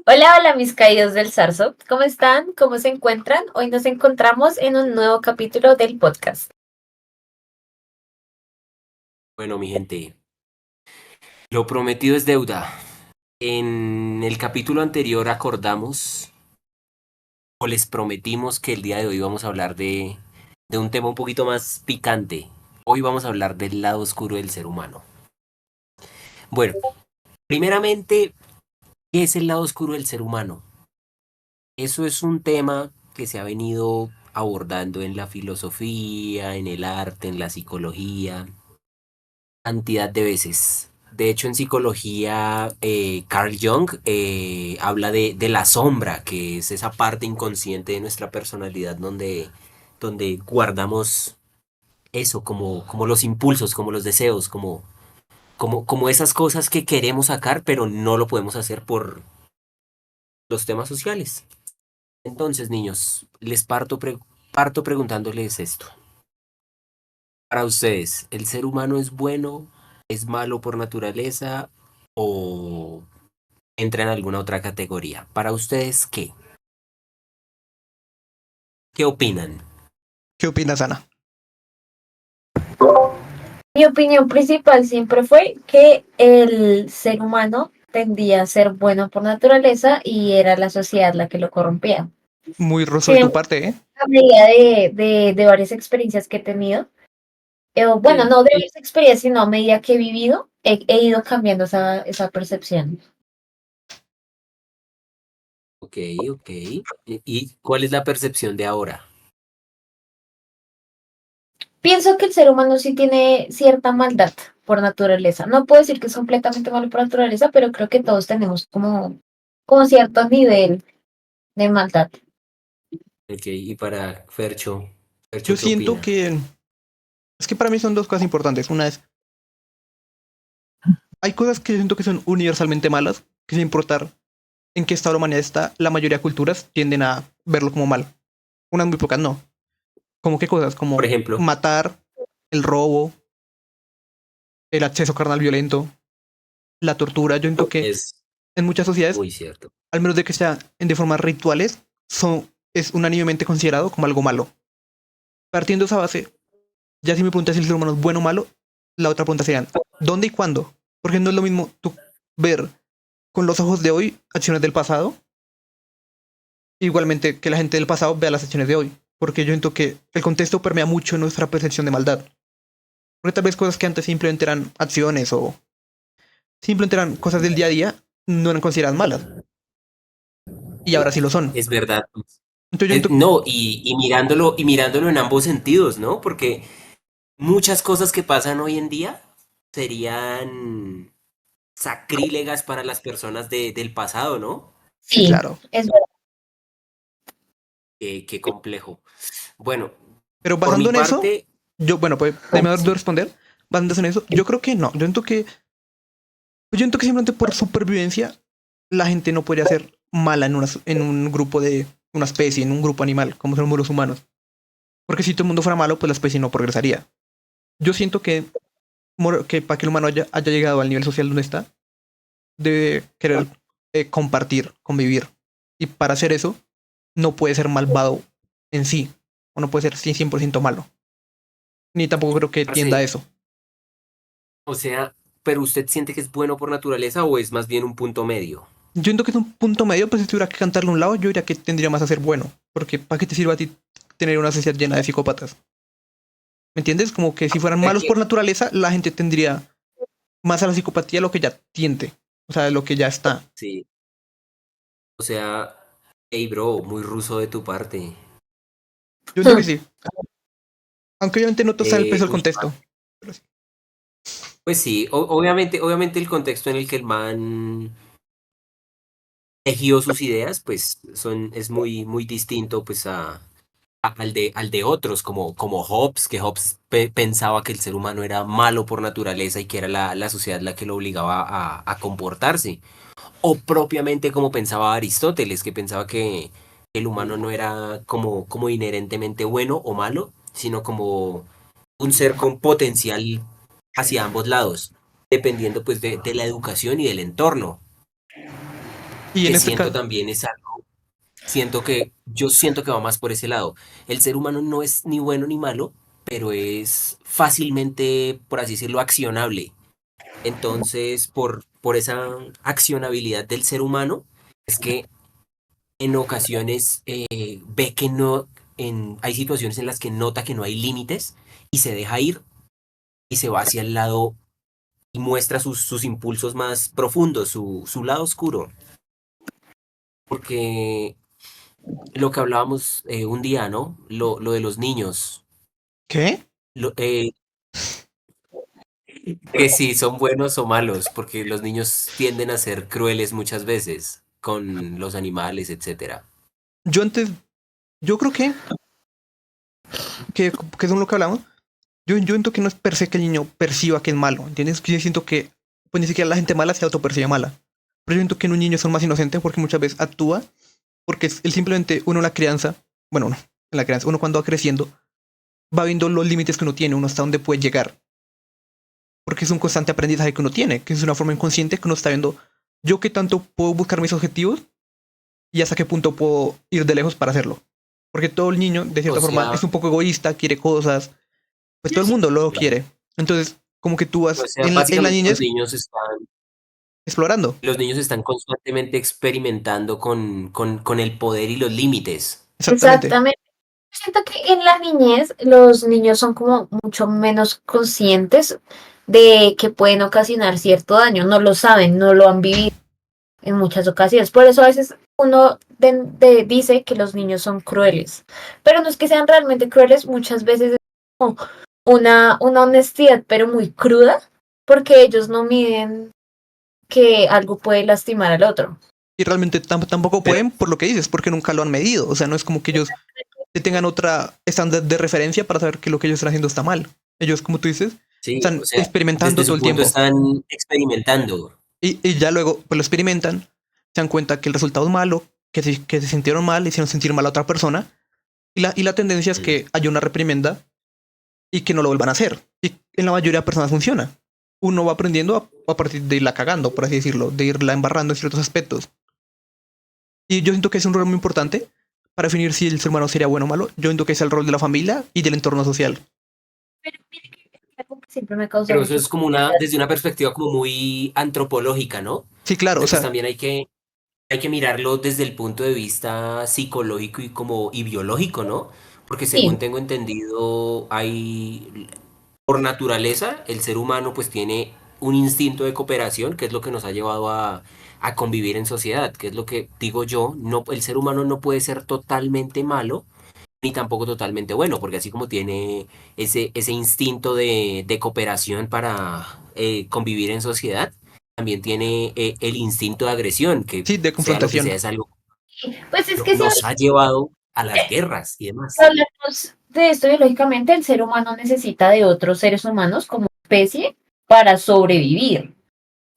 Hola, hola mis caídos del zarzo. ¿Cómo están? ¿Cómo se encuentran? Hoy nos encontramos en un nuevo capítulo del podcast. Bueno, mi gente, lo prometido es deuda. En el capítulo anterior acordamos o les prometimos que el día de hoy vamos a hablar de un tema un poquito más picante. Hoy vamos a hablar del lado oscuro del ser humano. Bueno, primeramente, ¿qué es el lado oscuro del ser humano? Eso es un tema que se ha venido abordando en la filosofía, en el arte, en la psicología, cantidad de veces. De hecho, en psicología, Carl Jung habla de la sombra, que es esa parte inconsciente de nuestra personalidad donde guardamos eso, como los impulsos, como los deseos, como esas cosas que queremos sacar, pero no lo podemos hacer por los temas sociales. Entonces, niños, parto preguntándoles esto. Para ustedes, ¿el ser humano es bueno, es malo por naturaleza o entra en alguna otra categoría? Para ustedes, ¿qué? ¿Qué opinan? ¿Qué opinas, Ana? Mi opinión principal siempre fue que el ser humano tendía a ser bueno por naturaleza y era la sociedad la que lo corrompía. Muy ruso Sin de tu embargo, parte, ¿eh? a medida de varias experiencias que he tenido, bueno, Sí. no de varias experiencias, sino a medida que he vivido, he ido cambiando esa percepción. Ok, ok. ¿Y cuál es la percepción de ahora? Pienso que el ser humano sí tiene cierta maldad por naturaleza. No puedo decir que es completamente malo por naturaleza, pero creo que todos tenemos como cierto nivel de maldad. Ok, y para Fercho, Yo Fercho, ¿qué siento opina? que es que para mí son dos cosas importantes. Una es, hay cosas que yo siento que son universalmente malas, que sin importar en qué estado la humanidad está, la mayoría de culturas tienden a verlo como mal. Unas muy pocas no. ¿Como qué cosas? Por Como ejemplo, matar, el robo, el acceso carnal violento, la tortura. Yo siento que es en muchas sociedades, muy cierto. al menos de que sean de formas rituales, es unánimemente considerado como algo malo. Partiendo de esa base, ya si me preguntas si el ser humano es bueno o malo, la otra pregunta sería, ¿dónde y cuándo? Porque no es lo mismo tú ver con los ojos de hoy acciones del pasado, igualmente que la gente del pasado vea las acciones de hoy. Porque yo siento que el contexto permea mucho nuestra percepción de maldad. Porque tal vez cosas que antes simplemente eran acciones o simplemente eran cosas del día a día, no eran consideradas malas. Y ahora sí lo son. Es verdad. Entonces yo siento, No, y mirándolo en ambos sentidos, ¿no? Porque muchas cosas que pasan hoy en día serían sacrílegas para las personas del pasado, ¿no? sí, Sí, claro. es verdad. Qué complejo. Bueno, Pero por mi basando en eso, parte, yo, bueno, pues, de sí. responder, basándose en eso, yo creo que no. Yo siento que simplemente por supervivencia la gente no podría ser mala en un grupo de una especie, en un grupo animal, como somos los humanos. Porque si todo el mundo fuera malo, pues la especie no progresaría. Yo siento que para que el humano haya llegado al nivel social donde está, debe querer compartir, convivir. Y para hacer eso, no puede ser malvado en sí, o no puede ser 100% malo. Ni tampoco creo que tienda a Parce, eso. o sea, ¿pero usted siente que es bueno por naturaleza o es más bien un punto medio? Yo siento que es un punto medio, pues si tuviera que cantarle a un lado, yo diría que tendría más a ser bueno. Porque ¿para qué te sirve a ti tener una sociedad llena de psicópatas? ¿Me entiendes? Como que si fueran ¿De malos por qué? naturaleza, la gente tendría más a la psicopatía lo que ya tiende. O sea, lo que ya está. Sí. O sea, hey bro, muy ruso de tu parte. Yo siento que sí. Aunque obviamente no te sale el peso del Uy, contexto. Pero sí. pues sí, obviamente el contexto en el que el man tejió sus ideas, pues es muy distinto pues al de otros, como Hobbes, que Hobbes pensaba que el ser humano era malo por naturaleza y que era la sociedad la que lo obligaba a comportarse. O propiamente como pensaba Aristóteles, que pensaba que el humano no era como inherentemente bueno o malo, sino como un ser con potencial hacia ambos lados, dependiendo pues de la educación y del entorno. Y en que este siento caso, también es algo, yo siento que va más por ese lado. El ser humano no es ni bueno ni malo, pero es fácilmente, por así decirlo, accionable. Entonces, por esa accionabilidad del ser humano, es que en ocasiones ve que no, hay situaciones en las que nota que no hay límites y se deja ir y se va hacia el lado y muestra sus impulsos más profundos, su lado oscuro. Porque lo que hablábamos un día, ¿no? Lo de los niños. ¿qué? Lo- eh, que si son buenos o malos, porque los niños tienden a ser crueles muchas veces con los animales, etcétera. Yo antes, yo creo que es lo que hablamos. Yo siento que no es per se que el niño perciba que es malo, ¿entiendes? Que yo siento que pues ni siquiera la gente mala se autopercibe mala. Pero yo siento que en un niño son más inocentes porque muchas veces actúa porque él simplemente, uno en la crianza, bueno, no, en la crianza, uno cuando va creciendo, va viendo los límites que uno tiene, uno hasta dónde puede llegar. Porque es un constante aprendizaje que uno tiene, que es una forma inconsciente que uno está viendo yo qué tanto puedo buscar mis objetivos y hasta qué punto puedo ir de lejos para hacerlo. Porque todo el niño, de O cierta forma, sea, es un poco egoísta, quiere cosas, pues todo el mundo lo quiere. Entonces, como que tú o vas sea, en la básicamente niñez explorando. los niños están constantemente experimentando con el poder y los límites. Exactamente. Exactamente. Siento que en la niñez los niños son como mucho menos conscientes de que pueden ocasionar cierto daño, no lo saben, no lo han vivido en muchas ocasiones. Por eso a veces uno dice que los niños son crueles, pero no es que sean realmente crueles, muchas veces es como una honestidad, pero muy cruda, porque ellos no miden que algo puede lastimar al otro. Y realmente tampoco Pero pueden por lo que dices, porque nunca lo han medido. O sea, no es como que ellos tengan otra estándar de referencia para saber que lo que ellos están haciendo está mal. Ellos, como tú dices, sí, o están sea, experimentando desde todo su el punto tiempo. están experimentando. Y ya luego pues lo experimentan, se dan cuenta que el resultado es malo, que se sintieron mal, hicieron sentir mal a otra persona. Y la tendencia es Mm. que haya una reprimenda y que no lo vuelvan a hacer. Y en la mayoría de personas funciona. Uno va aprendiendo a partir de irla cagando, por así decirlo, de irla embarrando en ciertos aspectos. Y yo siento que es un rol muy importante para definir si el ser humano sería bueno o malo. Yo siento que es el rol de la familia y del entorno social. Pero mire que es algo que siempre me causa Pero eso mucho es como desde una perspectiva como muy antropológica, ¿no? Sí, claro, o Porque pues sea, también hay que mirarlo desde el punto de vista psicológico y biológico, ¿no? Porque según sí, tengo entendido, por naturaleza, el ser humano pues tiene un instinto de cooperación, que es lo que nos ha llevado a convivir en sociedad, que es lo que digo yo, no, el ser humano no puede ser totalmente malo, ni tampoco totalmente bueno, porque así como tiene ese instinto de cooperación para convivir en sociedad, también tiene el instinto de agresión, que sí, de sea lo que confrontación. sea, es algo pues es que que si nos ha llevado a las guerras y demás. hablamos de esto biológicamente, el ser humano necesita de otros seres humanos como especie para sobrevivir.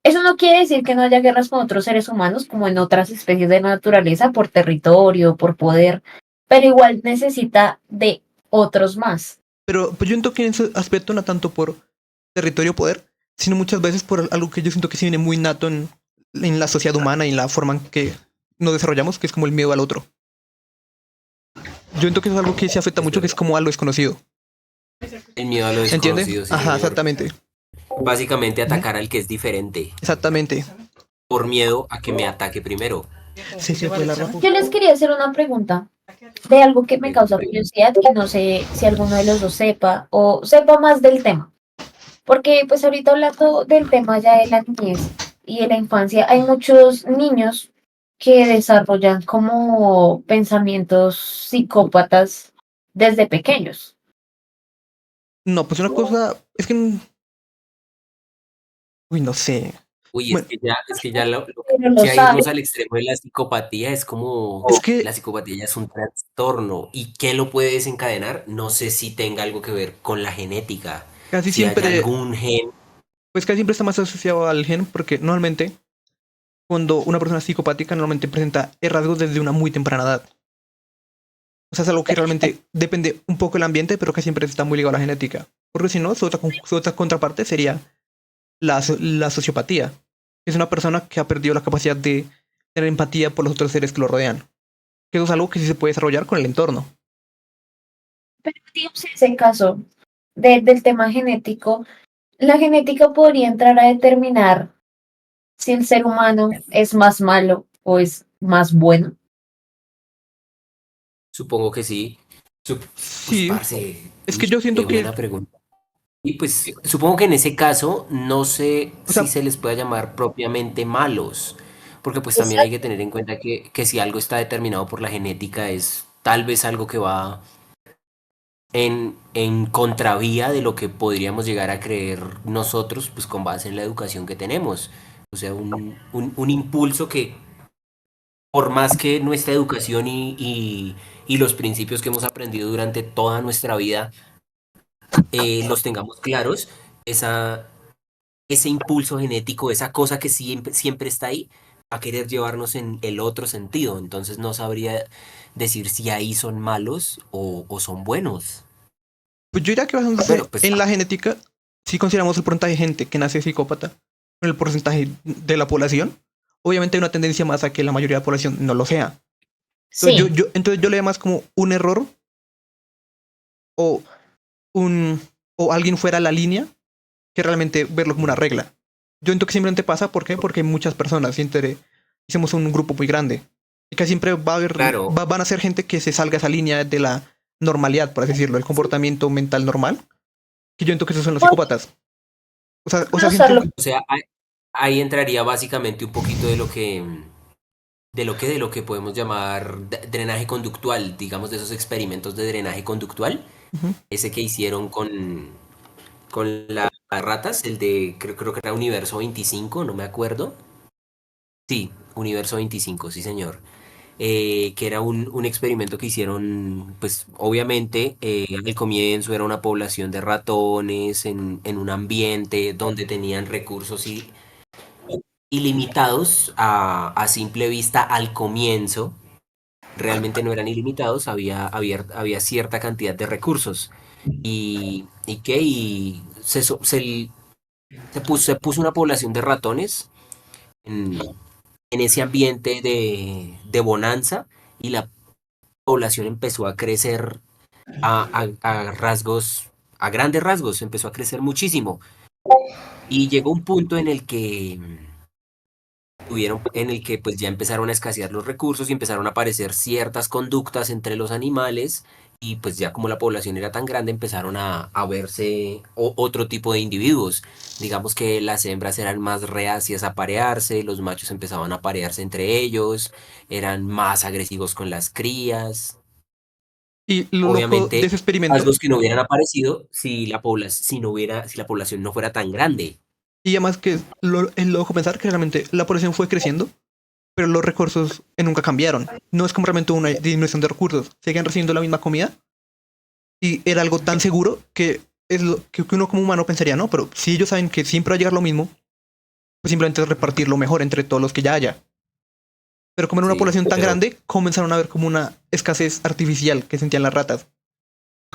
Eso no quiere decir que no haya guerras con otros seres humanos como en otras especies de la naturaleza por territorio, por poder, pero igual necesita de otros más. Pero pues yo siento que en ese aspecto no tanto por territorio o poder, sino muchas veces por algo que yo siento que sí viene muy nato en la sociedad humana y en la forma en que nos desarrollamos, que es como el miedo al otro. Yo siento que eso es algo que se afecta Es mucho, que es verdad. como a lo desconocido. El miedo a lo ¿Entiendes? desconocido, sí, Ajá, señor. exactamente. Básicamente Ujú. atacar al que es diferente, Exactamente. por miedo a que me ataque primero. Sí, se fue la Rafa. Yo les quería hacer una pregunta de algo que me causa Cuéntame. curiosidad y no sé si alguno de los dos sepa o sepa más del tema. Porque pues ahorita hablando del tema ya de la niñez y de la infancia, hay muchos niños que desarrollan como pensamientos psicópatas desde pequeños. No, pues una cosa es que, uy, no sé. Uy, Bueno, es que ya Pero lo ya saben. irnos al extremo de la psicopatía es como, es que la psicopatía ya es un trastorno. ¿Y qué lo puede desencadenar? No sé si tenga algo que ver con la genética, casi si haya siempre, algún gen. pues casi siempre está más asociado al gen, porque normalmente cuando una persona es psicopática normalmente presenta rasgos desde una muy temprana edad. O sea, es algo que realmente depende un poco del ambiente, pero que siempre está muy ligado a la genética. Porque si no, su otra contraparte sería la sociopatía. Es una persona que ha perdido la capacidad de tener empatía por los otros seres que lo rodean. Que eso es algo que sí se puede desarrollar con el entorno. Pero digamos, en ese caso del tema genético, la genética podría entrar a determinar si el ser humano es más malo o es más bueno. Supongo que sí. Pues, Sí, parce, es que uy, yo qué siento que, buena pregunta. Y pues supongo que en ese caso no sé o si sea, se les puede llamar propiamente malos, porque pues también hay que Exacto. tener en cuenta que si algo está determinado por la genética es tal vez algo que va en contravía de lo que podríamos llegar a creer nosotros, pues con base en la educación que tenemos. O sea, un impulso que por más que nuestra educación y los principios que hemos aprendido durante toda nuestra vida los tengamos claros, esa, ese impulso genético, esa cosa que siempre está ahí, a querer llevarnos en el otro sentido. Entonces no sabría decir si ahí son malos o son buenos. pues yo diría que basándose Bueno, pues en la genética, si consideramos el porcentaje de gente que nace psicópata, en el porcentaje de la población, obviamente hay una tendencia más a que la mayoría de la población no lo sea. Sí, Entonces yo le veo más como un error o un o alguien fuera la línea que realmente verlo como una regla. Yo entiendo que simplemente pasa, ¿por qué? Porque hay muchas personas, siempre hicimos un grupo muy grande. Y que siempre va a haber, claro, van a ser gente que se salga esa línea de la normalidad, por así decirlo, el comportamiento mental normal, que yo entiendo que esos son los puede psicópatas. O sea, siento, usarlo. o sea, ahí entraría básicamente un poquito de lo que podemos llamar drenaje conductual, digamos de esos experimentos de drenaje conductual, ujú. ese que hicieron con las ratas, el de creo que era Universo 25, no me acuerdo. Sí, Universo 25, sí señor. Que era un experimento que hicieron, pues obviamente al comienzo era una población de ratones en un ambiente donde tenían recursos ilimitados a simple vista al comienzo. Realmente no eran ilimitados, había cierta cantidad de recursos. Y se puso una población de ratones en, en ese ambiente de bonanza y la población empezó a crecer a grandes rasgos, empezó a crecer muchísimo. Y llegó un punto en el que pues ya empezaron a escasear los recursos y empezaron a aparecer ciertas conductas entre los animales y pues ya como la población era tan grande empezaron a verse otro tipo de individuos. Digamos que las hembras eran más reacias a parearse, los machos empezaban a parearse entre ellos, eran más agresivos con las crías. Y lo loco de Obviamente, ese experimento, rasgos que no hubieran aparecido si la población no fuera tan grande. y además que es loco pensar que realmente la población fue creciendo, pero los recursos nunca cambiaron. No es como realmente una disminución de recursos, siguen recibiendo la misma comida y era algo tan seguro que es lo que uno como humano pensaría, no, pero si ellos saben que siempre va a llegar lo mismo, pues simplemente es repartirlo mejor entre todos los que ya haya. Pero como era una Sí, población tan pero grande, comenzaron a ver como una escasez artificial que sentían las ratas.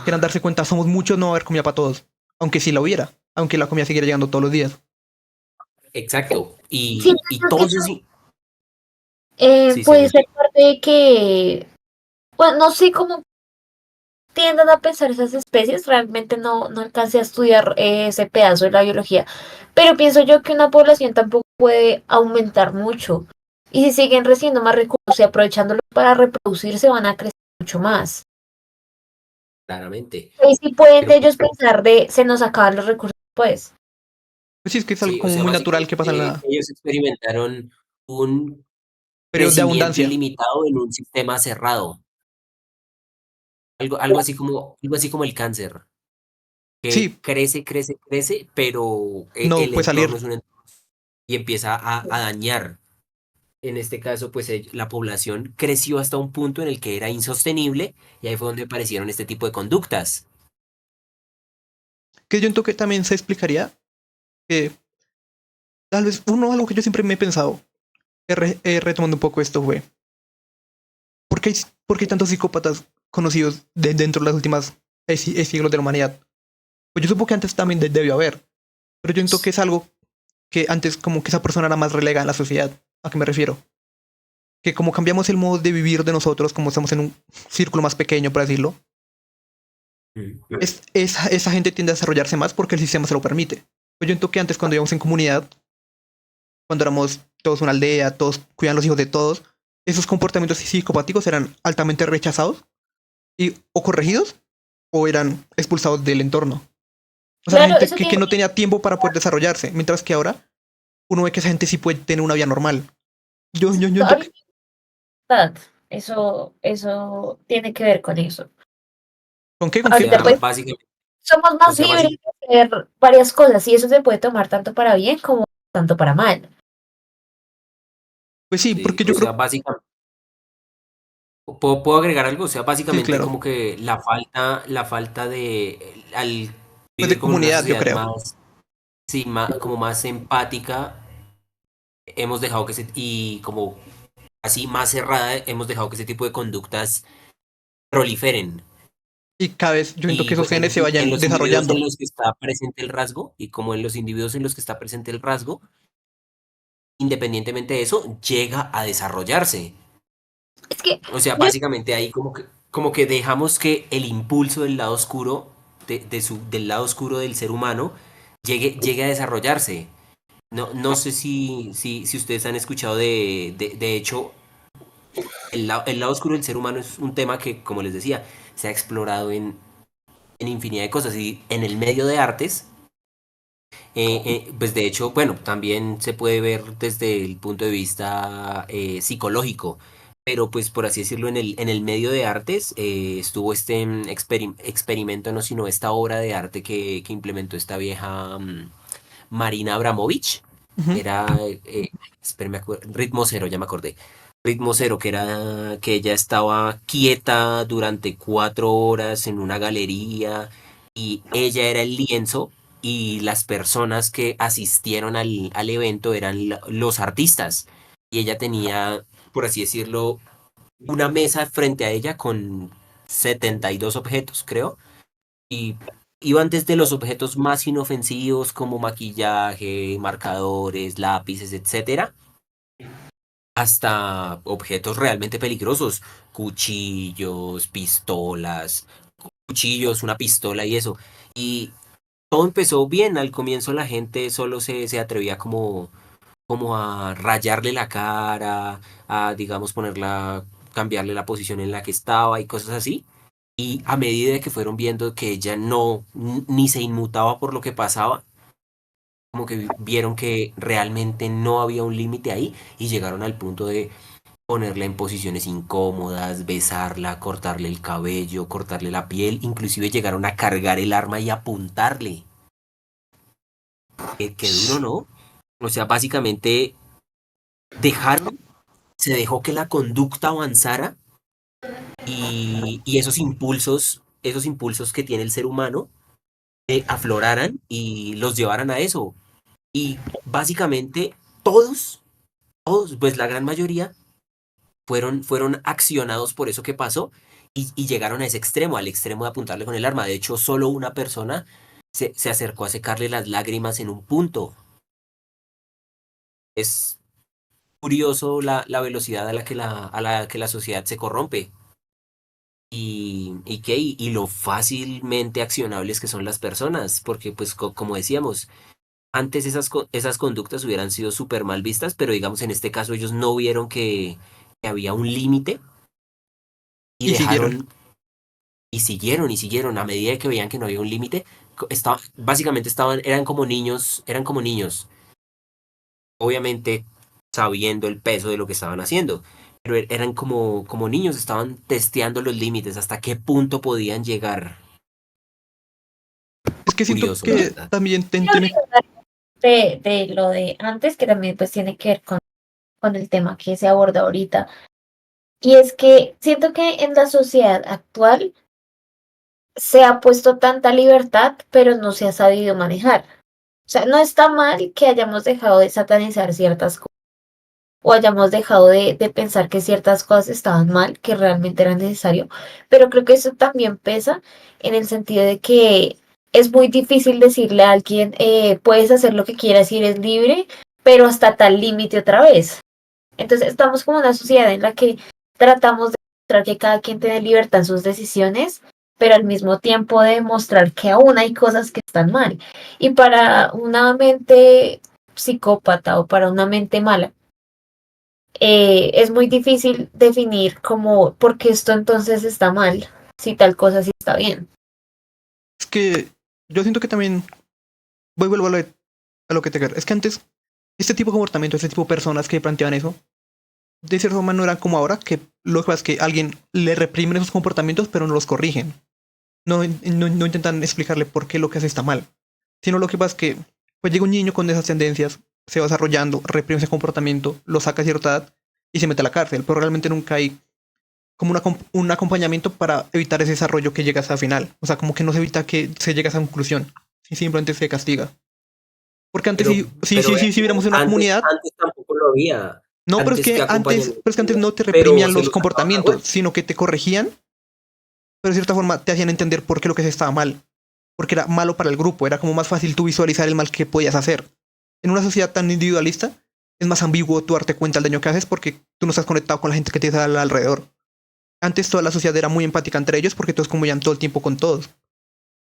Que eran darse cuenta, somos muchos, no va a haber comida para todos. Aunque sí la hubiera, aunque la comida siguiera llegando todos los días. exacto. Sí, Y creo que todos esos... Sí, puede señor. ser parte de que, bueno, no sé cómo tienden a pensar esas especies, realmente no alcancé a estudiar ese pedazo de la biología, pero pienso yo que una población tampoco puede aumentar mucho. Y si siguen recibiendo más recursos y aprovechándolos para reproducirse, van a crecer mucho más. Claramente. Y si pueden Pero ellos pensar de se nos acaban los recursos, pues. Pues sí, es que es algo sí, o como sea, muy natural que pasa en básicamente la ellos experimentaron un periodo de crecimiento abundancia. ilimitado en un sistema cerrado. Algo así como el cáncer, que Sí, crece, pero no el puede salir. entorno es un entorno y empieza a dañar. En este caso, pues la población creció hasta un punto en el que era insostenible y ahí fue donde aparecieron este tipo de conductas. Que yo entiendo que también se explicaría que tal vez algo que yo siempre me he pensado, retomando un poco esto, fue, ¿por qué por qué hay tantos psicópatas conocidos dentro de las últimas siglos de la humanidad? Pues yo supongo que antes también debió haber, pero yo entiendo que es algo que antes como que esa persona era más relegada en la sociedad. ¿A qué me refiero? que como cambiamos el modo de vivir de nosotros, como estamos en un círculo más pequeño, por decirlo, esa gente tiende a desarrollarse más porque el sistema se lo permite. Pues yo entiendo que antes cuando íbamos en comunidad, cuando éramos todos una aldea, todos cuidan los hijos de todos, esos comportamientos psicopáticos eran altamente rechazados o corregidos o eran expulsados del entorno. O sea, Claro, la eso gente que no tenía tiempo para poder desarrollarse, mientras que ahora uno ve que esa gente sí puede tener una vida normal. Yo entiendo que... verdad. Eso tiene que ver con eso. ¿Con qué? ¿Con O qué? Ahorita sea, Perdón. pues básicamente, somos o más sea, libres de hacer varias cosas y eso se puede tomar tanto para bien como tanto para mal. Pues sí, sí, porque o yo sea, creo... básicamente, ¿puedo agregar algo? O sea, Sí, básicamente claro. como que la falta de, al Pues de vivir como en una comunidad, yo sociedad creo. más, sí, como más empática, hemos dejado que y como así más cerrada, hemos dejado que ese tipo de conductas proliferen. Y cada vez yo entiendo que Y esos pues genes se en vayan los individuos en desarrollando. los que está presente el rasgo, y como en los individuos en los que está presente el rasgo, independientemente de eso, llega a desarrollarse. Es que O sea, yo, básicamente ahí como que dejamos que el impulso del lado oscuro, del lado oscuro del ser humano, llegue a desarrollarse. No sé si ustedes han escuchado de hecho, el lado oscuro del ser humano es un tema que, como les decía, se ha explorado en infinidad de cosas. Y en el medio de artes, pues de hecho, bueno, también se puede ver desde el punto de vista psicológico, pero pues por así decirlo, en el medio de artes estuvo este experimento, no sino esta obra de arte que implementó esta vieja Marina Abramovich. Ujú. Era, espérame, Ritmo Cero, ya me acordé. Ritmo Cero, que era que ella estaba quieta durante 4 horas en una galería y ella era el lienzo y las personas que asistieron al evento eran los artistas. Y ella tenía, por así decirlo, una mesa frente a ella con 72 objetos, creo. Y iban desde los objetos más inofensivos como maquillaje, marcadores, lápices, etcétera, hasta objetos realmente peligrosos, cuchillos, pistolas, cuchillos, una pistola y eso. Y todo empezó bien, al comienzo la gente solo se atrevía como a rayarle la cara, a digamos ponerla, cambiarle la posición en la que estaba y cosas así. Y a medida que fueron viendo que ella no, ni se inmutaba por lo que pasaba, como que vieron que realmente no había un límite ahí y llegaron al punto de ponerla en posiciones incómodas, besarla, cortarle el cabello, cortarle la piel, inclusive llegaron a cargar el arma y apuntarle. Qué duro, ¿no? O sea, básicamente dejaron, se dejó que la conducta avanzara y esos impulsos que tiene el ser humano, afloraran y los llevaran a eso. Y básicamente todos, pues la gran mayoría, fueron accionados por eso que pasó y llegaron a ese extremo, al extremo de apuntarle con el arma. De hecho, solo una persona se acercó a secarle las lágrimas en un punto. Es curioso la velocidad a la que la sociedad se corrompe. Y lo fácilmente accionables que son las personas, porque pues como decíamos, antes esas conductas hubieran sido súper mal vistas, pero digamos en este caso ellos no vieron que había un límite y Y siguieron. dejaron y siguieron a medida que veían que no había un límite. Básicamente eran como niños, obviamente sabiendo el peso de lo que estaban haciendo, pero eran como niños, estaban testeando los límites, hasta qué punto podían llegar. Es que siento Curioso, la que verdad. también quiero tiene... agregar de lo de antes, que también pues tiene que ver con el tema que se aborda ahorita. Y es que siento que en la sociedad actual se ha puesto tanta libertad, pero no se ha sabido manejar. O sea, no está mal que hayamos dejado de satanizar ciertas cosas o hayamos dejado de pensar que ciertas cosas estaban mal, que realmente era necesario, pero creo que eso también pesa en el sentido de que es muy difícil decirle a alguien, puedes hacer lo que quieras y eres libre, pero hasta tal límite otra vez. Entonces estamos como en una sociedad en la que tratamos de demostrar que cada quien tiene libertad en sus decisiones, pero al mismo tiempo de demostrar que aún hay cosas que están mal. Y para una mente psicópata o para una mente mala, es muy difícil definir como por qué esto entonces está mal, si tal cosa sí está bien. Es que yo siento que también vuelvo a lo que te... Es que antes, este tipo de comportamiento, este tipo de personas que planteaban eso, de cierta forma no eran como ahora, que lo que pasa es que alguien le reprimen esos comportamientos, pero no los corrigen. No intentan explicarle por qué lo que hace está mal. Sino lo que pasa es que pues llega un niño con esas tendencias, se va desarrollando, reprime ese comportamiento, lo saca a cierta edad y se mete a la cárcel. Pero realmente nunca hay como un acompañamiento para evitar ese desarrollo que llega hasta el final. O sea, como que no se evita que se llegue a esa conclusión. Y simplemente se castiga. Porque antes Pero, si viéramos en una comunidad. antes tampoco lo había. No, Antes que acompañamiento, pero es que antes no te pero reprimían se los lo sacaban a golpe. comportamientos, sino que te corregían, pero de cierta forma te hacían entender por qué lo que se estaba mal. Porque era malo para el grupo, era como más fácil tú visualizar el mal que podías hacer. En una sociedad tan individualista, es más ambiguo tú darte cuenta del daño que haces porque tú no estás conectado con la gente que tienes alrededor. Antes toda la sociedad era muy empática entre ellos porque todos convivían todo el tiempo con todos.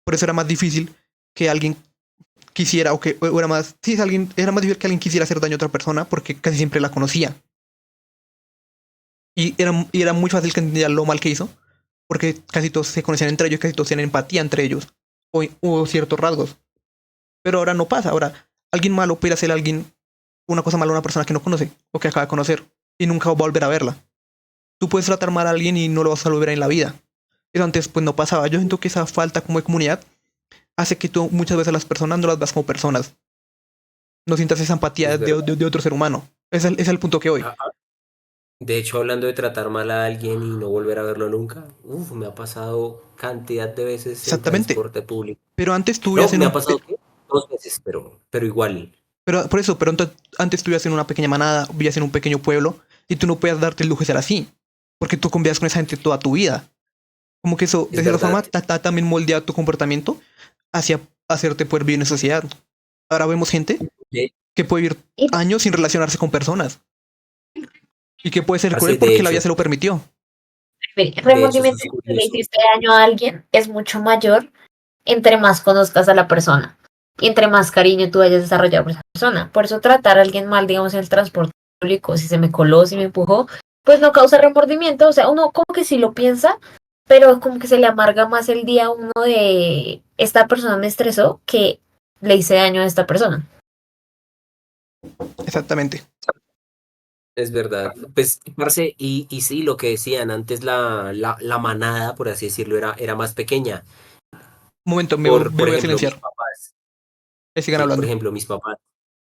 Por eso era más difícil que alguien quisiera o era más, sí, era más difícil que alguien quisiera hacer daño a otra persona porque casi siempre la conocía. Y era muy fácil que entendiera lo mal que hizo, porque casi todos se conocían entre ellos, casi todos tenían empatía entre ellos, o ciertos rasgos. Pero ahora no pasa, ahora alguien malo puede hacer a alguien una cosa mala a una persona que no conoce, o que acaba de conocer, y nunca va a volver a verla. Tú puedes tratar mal a alguien y no lo vas a volver en la vida. Eso antes pues no pasaba. Yo siento que esa falta como de comunidad hace que tú muchas veces a las personas no las veas como personas. No sientas esa empatía Es verdad. de otro ser humano. Ese es el punto que hoy. Ajá. De hecho, hablando de tratar mal a alguien y no volver a verlo nunca, me ha pasado cantidad de veces en Exactamente. transporte público. Pero antes tú No, vivías en me ha un, pasado ¿qué? 2 veces, pero igual. Pero por eso, pero antes tú vivías en una pequeña manada, vivías en un pequeño pueblo y tú no podías darte el lujo de ser así, porque tú convivías con esa gente toda tu vida. Como que eso, Es de cierta verdad. forma, también moldea tu comportamiento hacia hacerte poder vivir en sociedad. Ahora vemos gente De, que puede vivir Y años sin relacionarse con personas y que puede ser parce, cruel porque la vida se lo permitió. el de hecho, eso remordimiento es que le curioso. hiciste daño a alguien es mucho mayor entre más conozcas a la persona y entre más cariño tú hayas desarrollado por esa persona. Por eso tratar a alguien mal, digamos, en el transporte público, si se me coló, si me empujó, pues no causa remordimiento. O sea, uno como que sí lo piensa, pero como que se le amarga más el día a uno de esta persona me estresó que le hice daño a esta persona. Exactamente. Es verdad. Pues, parce, y sí, lo que decían antes, la manada, por así decirlo, era más pequeña. Un momento, me Por voy a ejemplo, mis silenciar. papás. Sigan Sí, por hablando. ejemplo, mis papás.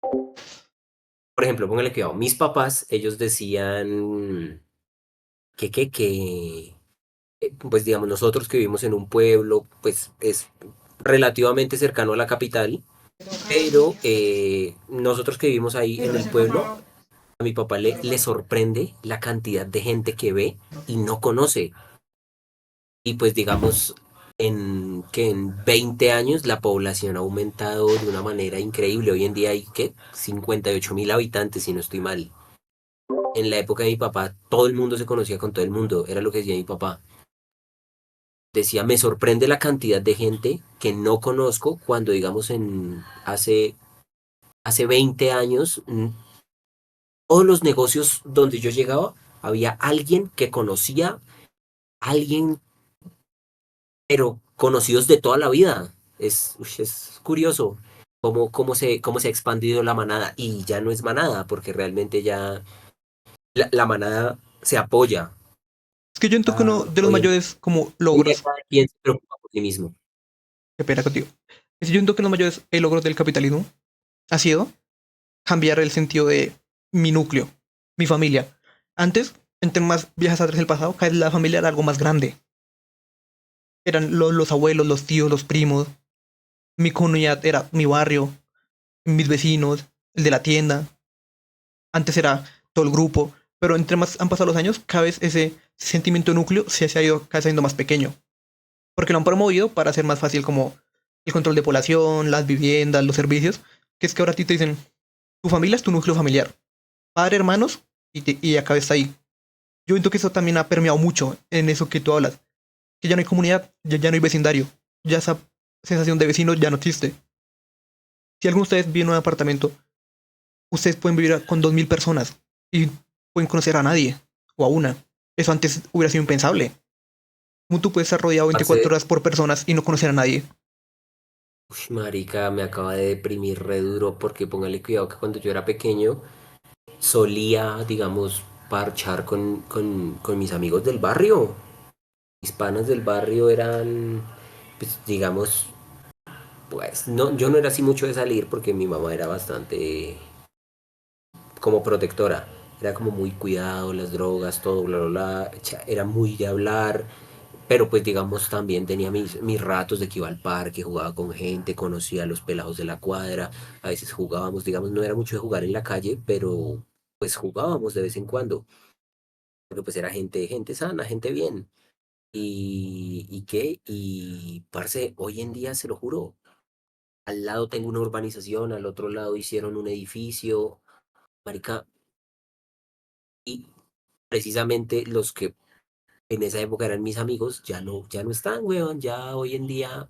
Por ejemplo, póngale cuidado. Mis papás, ellos decían que pues digamos, nosotros que vivimos en un pueblo, pues es relativamente cercano a la capital, pero nosotros que vivimos ahí en el pueblo, a mi papá le sorprende la cantidad de gente que ve y no conoce. Y pues digamos, en 20 años la población ha aumentado de una manera increíble. Hoy en día hay, ¿qué? 58.000 habitantes, si no estoy mal. En la época de mi papá, todo el mundo se conocía con todo el mundo, era lo que decía mi papá. Decía, me sorprende la cantidad de gente que no conozco cuando, digamos, hace 20 años, todos los negocios donde yo llegaba, había alguien que conocía a alguien, pero conocidos de toda la vida. Es curioso cómo se ha expandido la manada. Y ya no es manada, porque realmente ya la manada se apoya. Es que yo entiendo que uno de los Hoy en mayores como día logros, cada quien se preocupa por sí mismo. qué pena contigo, es que yo entiendo que los mayores logros del capitalismo ha sido cambiar el sentido de mi núcleo, mi familia. Antes, entre más viajas atrás del pasado, cada vez la familia era algo más grande. Eran los abuelos, los tíos, los primos. Mi comunidad era mi barrio, mis vecinos, el de la tienda. Antes era todo el grupo. Pero entre más han pasado los años, cada vez ese sentimiento de núcleo se ha ido cada vez haciendo más pequeño. Porque lo han promovido para hacer más fácil como el control de población, las viviendas, los servicios. Que es que ahora a ti te dicen, tu familia es tu núcleo familiar. Padre, hermanos, y acaba está ahí. Yo siento que eso también ha permeado mucho en eso que tú hablas. Que ya no hay comunidad, ya no hay vecindario. Ya esa sensación de vecino ya no existe. Si alguno de ustedes vive en un apartamento, ustedes pueden vivir con 2000 personas y pueden conocer a nadie o a una. Eso antes hubiera sido impensable. ¿Cómo tú puedes estar rodeado 24 Parce, horas por personas y no conocer a nadie? marica, me acaba de deprimir re duro porque póngale cuidado que cuando yo era pequeño solía, digamos, parchar con mis amigos del barrio. Mis panas del barrio eran, pues, digamos, pues, no, yo no era así mucho de salir porque mi mamá era bastante como protectora. Era como muy cuidado, las drogas, todo, bla, bla, bla. Era muy de hablar. Pero pues digamos también tenía mis ratos de que iba al parque, jugaba con gente, conocía a los pelados de la cuadra, a veces jugábamos, digamos, no era mucho de jugar en la calle, pero pues jugábamos de vez en cuando, porque pues era gente sana, gente bien. ¿Y qué? Y parce, hoy en día se lo juro, al lado tengo una urbanización, al otro lado hicieron un edificio, marica, y precisamente los que en esa época eran mis amigos, ya no están, weón, ya hoy en día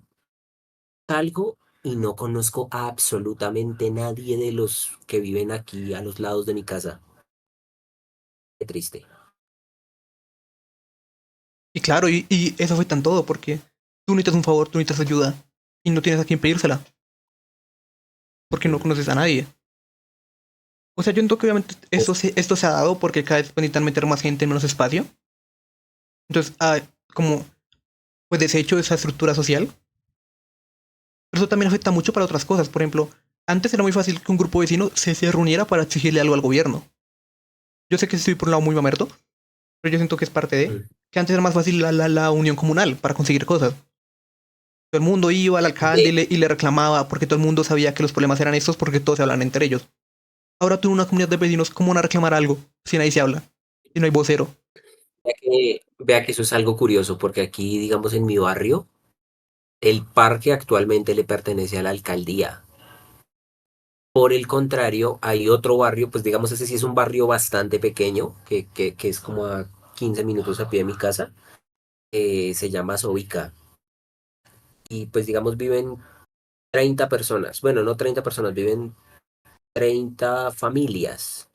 salgo y no conozco a absolutamente nadie de los que viven aquí a los lados de mi casa. Qué triste. Y claro, y eso fue tan todo, porque tú necesitas un favor, tú necesitas ayuda, y no tienes a quién pedírsela, porque no Mm. conoces a nadie. O sea, yo entiendo que obviamente Uf, esto se ha dado porque cada vez necesitan meter más gente en menos espacio. Entonces, como pues deshecho esa estructura social. Pero eso también afecta mucho para otras cosas. Por ejemplo, antes era muy fácil que un grupo vecino se reuniera para exigirle algo al gobierno. Yo sé que estoy por un lado muy mamerto, pero yo siento que es parte de mm. que antes era más fácil la unión comunal para conseguir cosas. Todo el mundo iba al alcalde De, y le reclamaba porque todo el mundo sabía que los problemas eran estos porque todos se hablan entre ellos. Ahora tú en una comunidad de vecinos, ¿cómo van a reclamar algo si nadie se habla? Si no hay vocero. vea que eso es algo curioso, porque aquí, digamos, en mi barrio, el parque actualmente le pertenece a la alcaldía. Por el contrario, hay otro barrio, pues digamos, ese sí es un barrio bastante pequeño, que es como a 15 minutos a pie de mi casa, se llama Sobica. Y pues digamos, viven 30 personas. Bueno, no 30 personas, viven 30 familias.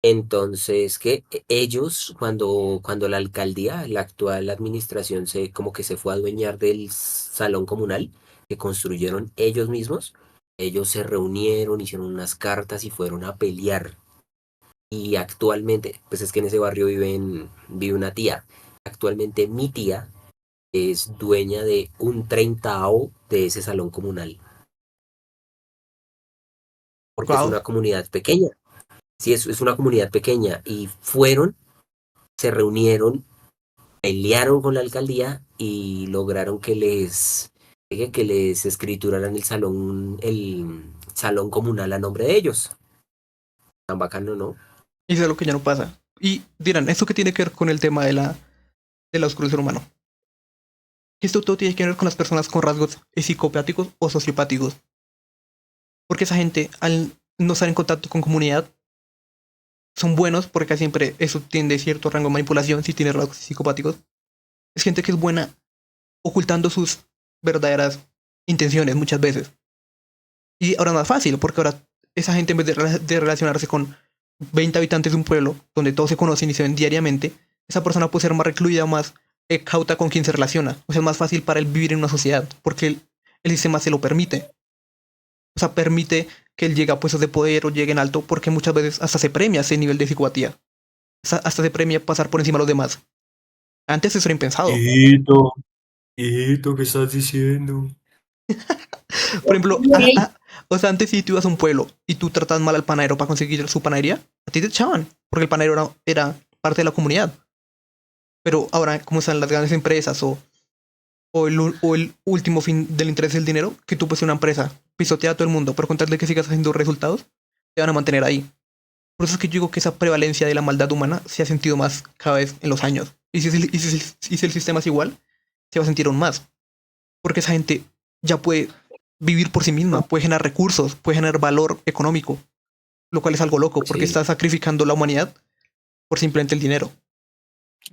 Entonces, que ellos, cuando la alcaldía, la actual administración, como que se fue a adueñar del salón comunal que construyeron ellos mismos, ellos se reunieron, hicieron unas cartas y fueron a pelear. Y actualmente, pues es que en ese barrio vive una tía. Actualmente mi tía es dueña de un treintavo de ese salón comunal, porque es Wow. una comunidad pequeña. Sí, es una comunidad pequeña y se reunieron, pelearon con la alcaldía y lograron que les escrituraran el salón comunal a nombre de ellos. Tan bacano, ¿no? Y eso es lo que ya no pasa. Y dirán, ¿esto qué tiene que ver con el tema de la oscuro ser humano? Esto todo tiene que ver con las personas con rasgos psicopáticos o sociopáticos. Porque esa gente, al no estar en contacto con comunidad, son buenos porque casi siempre eso tiende a cierto rango de manipulación si tiene rasgos psicopáticos. Es gente que es buena ocultando sus verdaderas intenciones muchas veces. Y ahora es más fácil porque ahora esa gente en vez de relacionarse con 20 habitantes de un pueblo donde todos se conocen y se ven diariamente, esa persona puede ser más recluida o más cauta con quien se relaciona. O sea, es más fácil para él vivir en una sociedad porque el sistema se lo permite. O sea, permite que él llegue a puestos de poder o llegue en alto porque muchas veces hasta se premia ese nivel de psicopatía. Hasta se premia pasar por encima de los demás. Antes eso era impensado. Hijito, hijito, ¿qué estás diciendo? Por ejemplo, Ok. o sea, antes si tú ibas a un pueblo y tú tratas mal al panadero para conseguir su panadería, a ti te echaban porque el panadero era parte de la comunidad. Pero ahora, como están las grandes empresas o el último fin del interés del dinero, que tú pues una empresa pisotea a todo el mundo, pero con tal de que sigas haciendo resultados, te van a mantener ahí. Por eso es que yo digo que esa prevalencia de la maldad humana se ha sentido más cada vez en los años. Y si el sistema es igual, se va a sentir aún más. Porque esa gente ya puede vivir por sí misma, puede generar recursos, puede generar valor económico. lo cual es algo loco porque Sí. está sacrificando la humanidad por simplemente el dinero.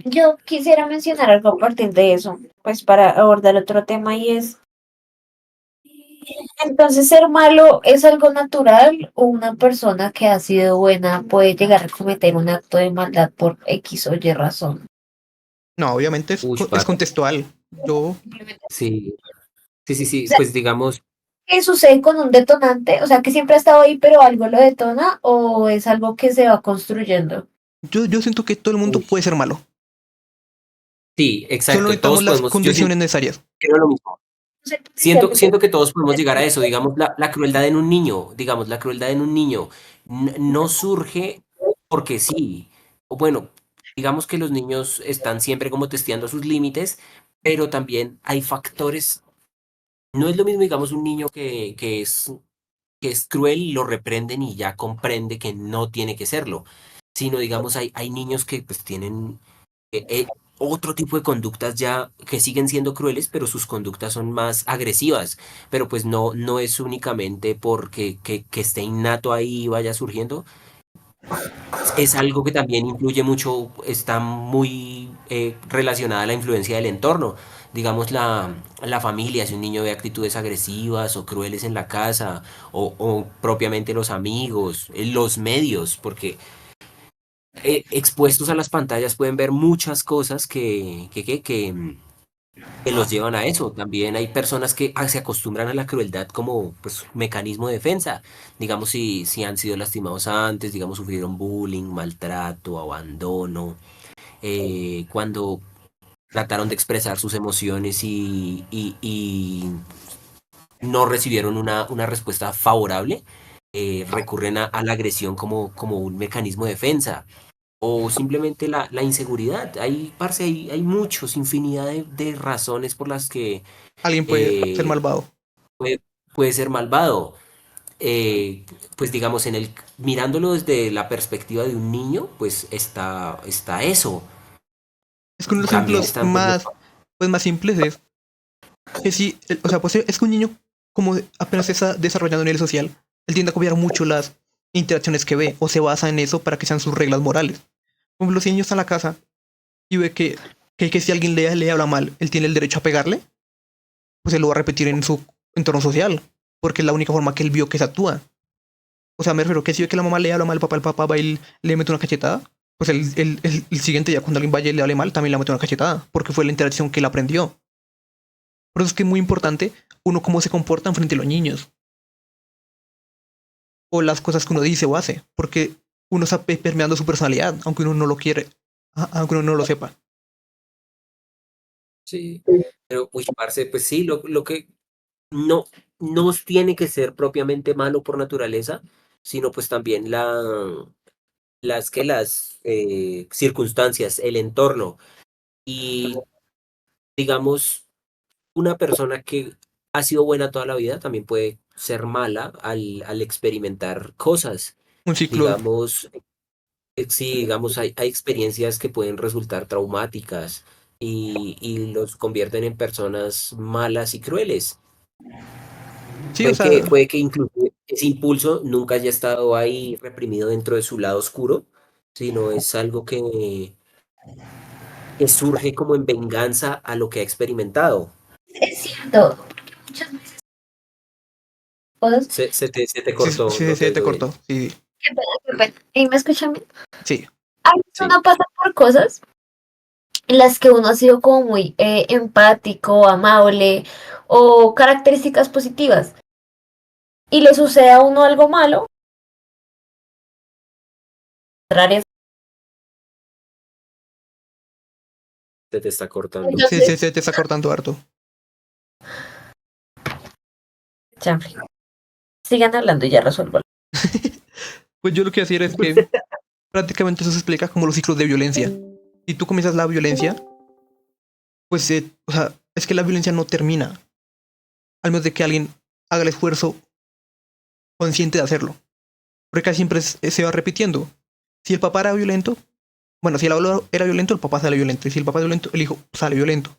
Yo quisiera mencionar algo a partir de eso, pues para abordar otro tema y es, entonces ser malo es algo natural o una persona que ha sido buena puede llegar a cometer un acto de maldad por X o Y razón. No, obviamente Uy, es parce, contextual. Yo, Simplemente. sí, sí, sí, O sí, sea, pues digamos, ¿qué sucede con un detonante? O sea, que siempre ha estado ahí, pero algo lo detona o es algo que se va construyendo. yo siento que todo el mundo uy, puede ser malo. sí, Solo exacto, necesitamos todos las podemos, yo sí condiciones necesarias. creo lo mismo. O sea, el potencial Siento, de siento que todos podemos llegar a eso, ser digamos, la crueldad en un niño, digamos, la crueldad en un niño no surge porque sí, o bueno, digamos que los niños están siempre como testeando sus límites, pero también hay factores, no es lo mismo, digamos, un niño que es cruel y lo reprenden y ya comprende que no tiene que serlo, sino, digamos, hay niños que pues tienen otro tipo de conductas ya que siguen siendo crueles, pero sus conductas son más agresivas. Pero pues no es únicamente porque que esté innato ahí y vaya surgiendo. Es algo que también influye mucho, está muy relacionada a la influencia del entorno. Digamos, la familia, si un niño ve actitudes agresivas o crueles en la casa, o propiamente los amigos, los medios, porque expuestos a las pantallas pueden ver muchas cosas que los llevan a eso. También hay personas que se acostumbran a la crueldad como pues, mecanismo de defensa. Digamos, si han sido lastimados antes, digamos, sufrieron bullying, maltrato, abandono, cuando trataron de expresar sus emociones y no recibieron una respuesta favorable, recurren a la agresión como un mecanismo de defensa o simplemente la inseguridad. Parce, hay muchos, infinidad de razones por las que Alguien puede ser eh, malvado. puede, puede ser malvado. Pues digamos, mirándolo desde la perspectiva de un niño, pues está eso. Es que uno de los También ejemplos están pues los... más, pues, más simples es que si, o sea, pues es que un niño como apenas se está desarrollando a nivel social, él tiende a copiar mucho las interacciones que ve o se basa en eso para que sean sus reglas morales. Por ejemplo, si el niño está en la casa y ve que si alguien le habla mal, él tiene el derecho a pegarle, pues él lo va a repetir en su entorno social, porque es la única forma que él vio que se actúa. O sea, me refiero que si ve que la mamá le habla mal al papá, el papá va y le mete una cachetada, pues el siguiente día cuando alguien vaya y le hable mal, también le mete una cachetada, porque fue la interacción que él aprendió. Por eso es que es muy importante uno cómo se comporta frente a los niños, o las cosas que uno dice o hace, porque uno está permeando su personalidad, aunque uno no lo quiere, aunque uno no lo sepa. Sí, pero, uy, parce, pues sí, lo que no, no tiene que ser propiamente malo por naturaleza, sino pues también las circunstancias, el entorno. Y digamos, una persona que ha sido buena toda la vida también puede ser mala al experimentar cosas. Un ciclo. Digamos, sí, digamos, hay experiencias que pueden resultar traumáticas y los convierten en personas malas y crueles. Sí, o sea, Puede que incluso ese impulso nunca haya estado ahí reprimido dentro de su lado oscuro, sino es algo que surge como en venganza a lo que ha experimentado. es cierto, porque muchas veces cosas, Se te sí, cortó, sí, no te sí, te oigo bien. cortó. Sí, qué pena, qué pena. ¿Y me escuchan bien? sí. A veces Sí. uno pasa por cosas en las que uno ha sido como muy empático, amable o características positivas y le sucede a uno algo malo, contrarias. Se te está cortando. Sí, sí, Entonces, sí, te está cortando harto. chanfle, sigan hablando y ya resuelvo. Pues yo lo que decir es que prácticamente eso se explica como los ciclos de violencia. Si tú comienzas la violencia, pues, o sea, es que la violencia no termina, al menos de que alguien haga el esfuerzo consciente de hacerlo. Porque casi siempre se va repitiendo. Si el papá era violento, bueno, si el abuelo era violento, el papá sale violento. Y si el papá es violento, el hijo sale violento.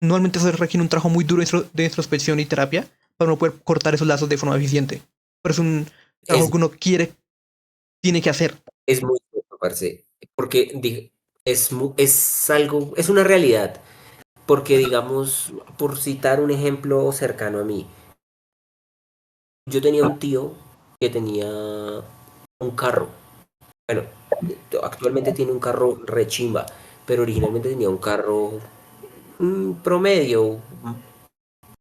Normalmente eso requiere un trabajo muy duro de introspección y terapia para no poder cortar esos lazos de forma eficiente. Pero es un trabajo Es, que uno quiere tiene que hacer. Es muy cierto, parce, porque es algo, es una realidad, porque digamos, por citar un ejemplo cercano a mí, yo tenía un tío que tenía un carro, bueno, actualmente tiene un carro rechimba, pero originalmente tenía un carro promedio,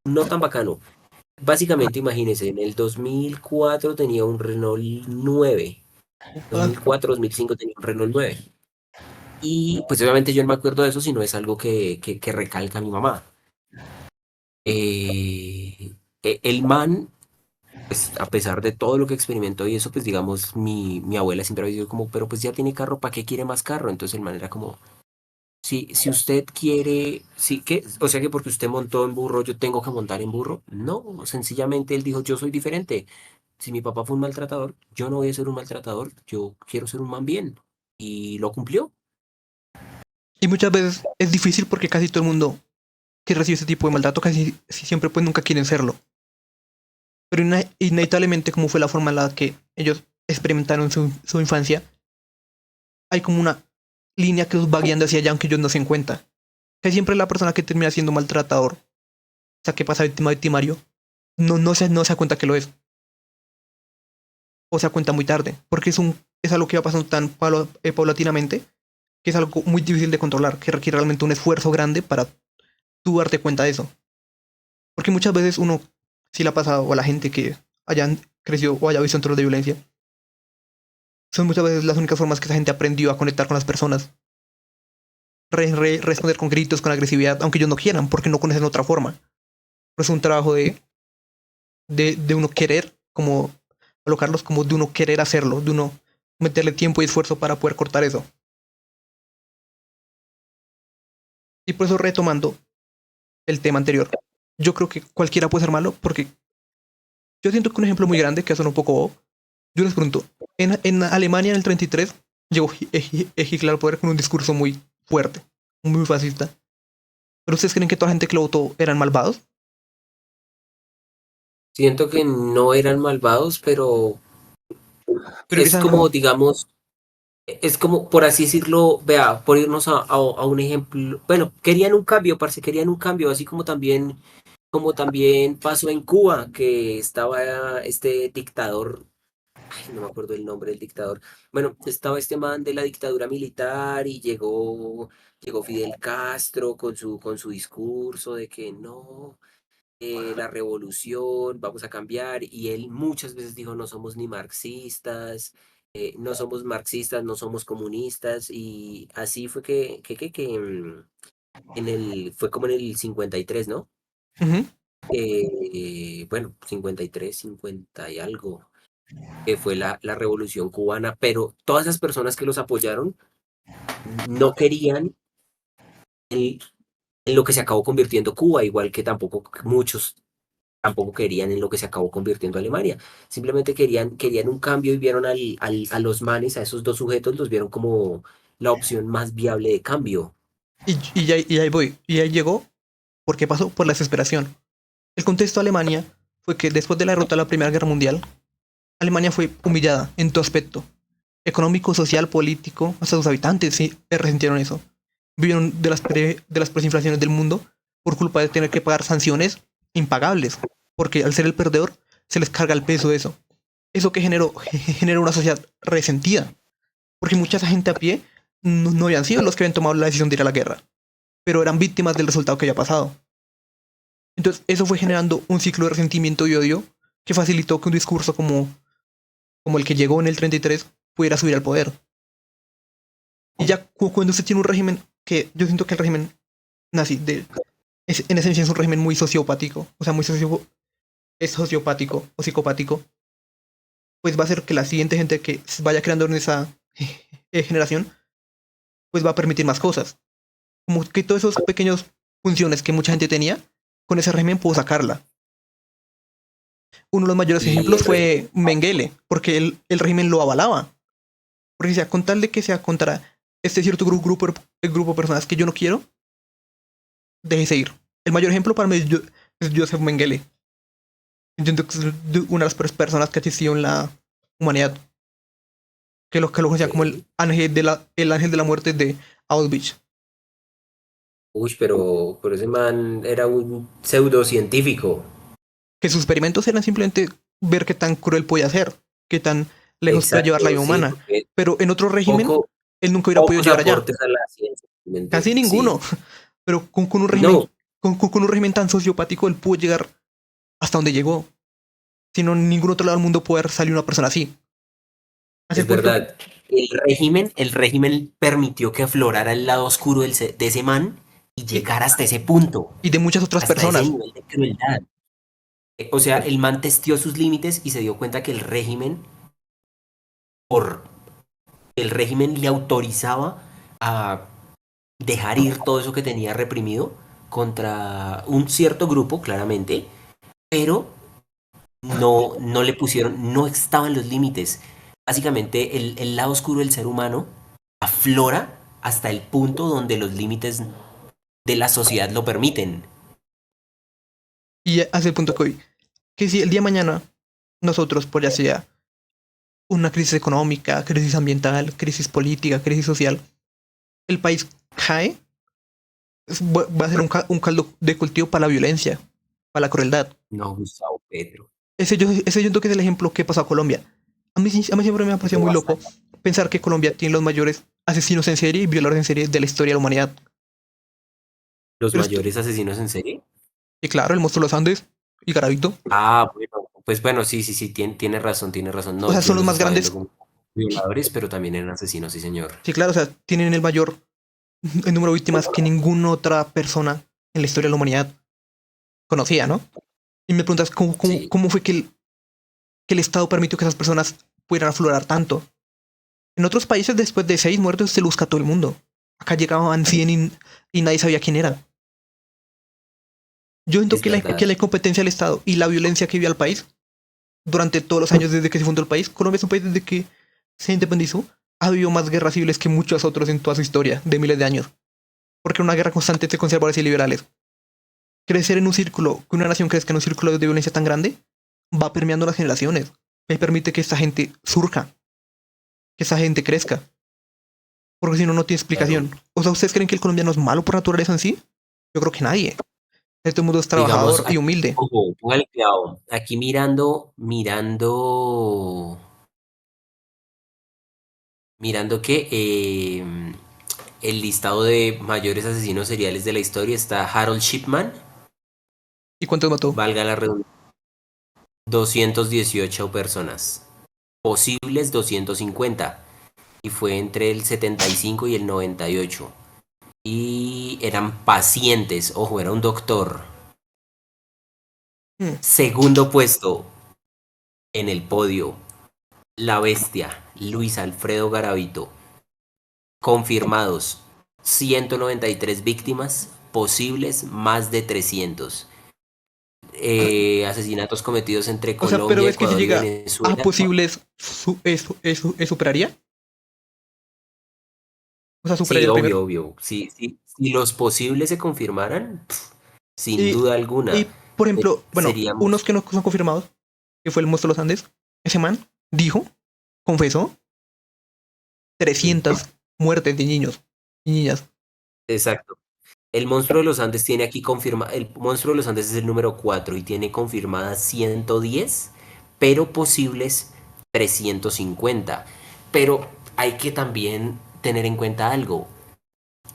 no tan bacano. Básicamente, imagínese, en el 2004 tenía un Renault 9, Ah, 2004, 2005 tenía un Renault 9. Y pues obviamente yo no me acuerdo de eso, sino es algo que recalca mi mamá. El man, pues a pesar de todo lo que experimentó y eso, pues digamos, mi abuela siempre había dicho como, pero pues ya tiene carro, ¿para qué quiere más carro? Entonces el man era como, si usted quiere, sí que, o sea que porque usted montó en burro, yo tengo que montar en burro. No, sencillamente él dijo, yo soy diferente. Si mi papá fue un maltratador, yo no voy a ser un maltratador, yo quiero ser un man bien. Y lo cumplió. y muchas veces es difícil porque casi todo el mundo que recibe ese tipo de maltrato casi siempre pues nunca quieren serlo. Pero inevitablemente como fue la forma en la que ellos experimentaron su infancia, hay como una línea que los va guiando hacia allá aunque ellos no se den cuenta. Que siempre la persona que termina siendo maltratador, o sea, que pasa victimario, no se da cuenta que lo es. O se da cuenta muy tarde. Porque es algo que va pasando tan paulatinamente que es algo muy difícil de controlar, que requiere realmente un esfuerzo grande para tú darte cuenta de eso. Porque muchas veces uno, si le ha pasado o a la gente que hayan crecido o haya visto entornos de violencia, son muchas veces las únicas formas que esa gente aprendió a conectar con las personas. Responder con gritos, con agresividad, aunque ellos no quieran, porque no conocen otra forma. Pero es un trabajo de uno querer, como colocarlos, como de uno querer hacerlo, de uno meterle tiempo y esfuerzo para poder cortar eso. Y por eso retomando el tema anterior, yo creo que cualquiera puede ser malo, porque yo siento que un ejemplo muy grande, que suena un poco bobo, yo les pregunto, en Alemania en el 33 llegó Hitler al poder con un discurso muy fuerte, muy fascista. ¿Pero ustedes creen que toda la gente que lo votó eran malvados? Siento que no eran malvados, pero Pero es esa, como, digamos, es como, por así decirlo, vea, por irnos a un ejemplo, bueno, querían un cambio, parce, querían un cambio, así como también pasó en Cuba, que estaba este dictador, ay, no me acuerdo el nombre del dictador, bueno, estaba este man de la dictadura militar y llegó Fidel Castro con su discurso de que no, la revolución, vamos a cambiar, y él muchas veces dijo, no somos ni marxistas, no somos marxistas, no somos comunistas, y así fue fue como en el 53, ¿no? ujú. Bueno, 53, 50 y algo, que fue la revolución cubana, pero todas esas personas que los apoyaron no querían en, en lo que se acabó convirtiendo Cuba, igual que tampoco muchos tampoco querían en lo que se acabó convirtiendo Alemania. Simplemente querían un cambio y vieron a los manes, a esos dos sujetos, los vieron como la opción más viable de cambio. Y ahí voy. Y ahí llegó porque pasó por la desesperación. El contexto de Alemania fue que después de la derrota de la Primera Guerra Mundial, Alemania fue humillada en todo aspecto. Económico, social, político, hasta sus habitantes sí resintieron eso. Vivieron de las peores inflaciones del mundo por culpa de tener que pagar sanciones impagables. Porque al ser el perdedor, se les carga el peso de eso. Eso que generó una sociedad resentida. Porque mucha gente a pie no habían sido los que habían tomado la decisión de ir a la guerra, pero eran víctimas del resultado que había pasado. Entonces, eso fue generando un ciclo de resentimiento y odio que facilitó que un discurso como el que llegó en el 33 pudiera subir al poder. Y ya cuando usted tiene un régimen que yo siento que el régimen nazi en esencia es un régimen muy sociopático, o sea, es sociopático o psicopático, pues va a hacer que la siguiente gente que se vaya creando en esa generación, pues va a permitir más cosas. Como que todas esas pequeñas funciones que mucha gente tenía, con ese régimen pudo sacarla. Uno de los mayores Y ejemplos el régimen, fue Mengele, porque el régimen lo avalaba. Porque decía, con tal de que sea contra este cierto el grupo de personas que yo no quiero, déjese ir. El mayor ejemplo para mí es Joseph Mengele. Entiendo que es una de las peores personas que ha existido en la humanidad. que lo conocían como Ok. el ángel de la muerte de Auschwitz. Uy, pero ese man era un pseudocientífico. Que sus experimentos eran simplemente ver qué tan cruel podía ser, qué tan lejos puede llevar la Exacto, vida sí, humana. porque Pero en otro régimen, poco, él nunca hubiera podido pocos llegar allá. aportes a la ciencia, realmente, Casi ninguno. sí. Pero con un régimen, No, con un régimen tan sociopático, él pudo llegar hasta donde llegó. Si no, en ningún otro lado del mundo puede haber salido una persona así. A ese es punto, verdad. El régimen permitió que aflorara el lado oscuro de ese man y y, llegar hasta ese punto, y de muchas otras hasta ese personas. nivel de crueldad. O sea, el man testió sus límites y se dio cuenta que por el régimen le autorizaba a dejar ir todo eso que tenía reprimido contra un cierto grupo, claramente, pero no le pusieron, no estaban los límites. Básicamente, el lado oscuro del ser humano aflora hasta el punto donde los límites de la sociedad lo permiten. Y hace el punto que hoy, que si el día de mañana nosotros, por ya sea una crisis económica, crisis ambiental, crisis política, crisis social, el país cae, va a ser un caldo de cultivo para la violencia, para la crueldad. No, Gustavo Petro. Ese yo creo que es el ejemplo que pasó a Colombia. A mí siempre me ha parecido Pero muy basta loco ya. pensar que Colombia tiene los mayores asesinos en serie y violadores en serie de la historia de la humanidad. ¿Los Pero esto, mayores asesinos en serie? y claro, el monstruo de los Andes y Garavito, Ah, bueno, pues bueno, sí, sí, sí, tiene razón, tiene razón. o No, sea, yo son los los más estaba viendo grandes. como violadores, pero también eran asesinos, sí, señor. Sí, claro, o sea, tienen el número de víctimas que ninguna otra persona en la historia de la humanidad conocía, ¿no? Y me preguntas Sí, cómo fue que el Estado permitió que esas personas pudieran aflorar tanto. En otros países, después de 6 muertos, se lo busca a todo el mundo. Acá llegaban 100 y nadie sabía quién era. Yo siento es que la verdad. incompetencia del Estado y la violencia que vive al país durante todos los años desde que se fundó el país, Colombia es un país desde que se independizó, ha habido más guerras civiles que muchos otros en toda su historia de miles de años. Porque una guerra constante entre conservadores y liberales. Crecer en un círculo, que una nación crezca en un círculo de violencia tan grande, va permeando las generaciones. Y permite que esta gente surja, que esa gente crezca. Porque si no, no tiene Claro. explicación. O sea, ¿ustedes creen que el colombiano es malo por naturaleza en sí? Yo creo que nadie. Este mundo es Digamos, trabajador y humilde. ojo, póngale cuidado. Aquí mirando que el listado de mayores asesinos seriales de la historia está Harold Shipman, ¿Y cuántos mató? valga la redundancia, 218 personas, posibles 250, y fue entre el 75 y el 98. Y eran pacientes, ojo, era un doctor. Hmm. Segundo puesto en el podio, la bestia, Luis Alfredo Garavito. Confirmados 193 víctimas, posibles más de 300. Asesinatos cometidos entre O sea, pero Colombia, ves que si Ecuador y llega a Venezuela. posibles, ¿eso superaría? O sea, superaría Sí, el primero. obvio, obvio. Sí, sí, si los posibles se confirmaran, sin Y, duda alguna, por ejemplo, bueno, unos seríamos. que no son confirmados, que fue el monstruo de los Andes, ese man dijo, confesó, 300 muertes de niños y niñas. Exacto. El monstruo de los Andes tiene aquí confirmado, el monstruo de los Andes es el número 4 y tiene confirmadas 110, pero posibles 350. Pero hay que también tener en cuenta algo.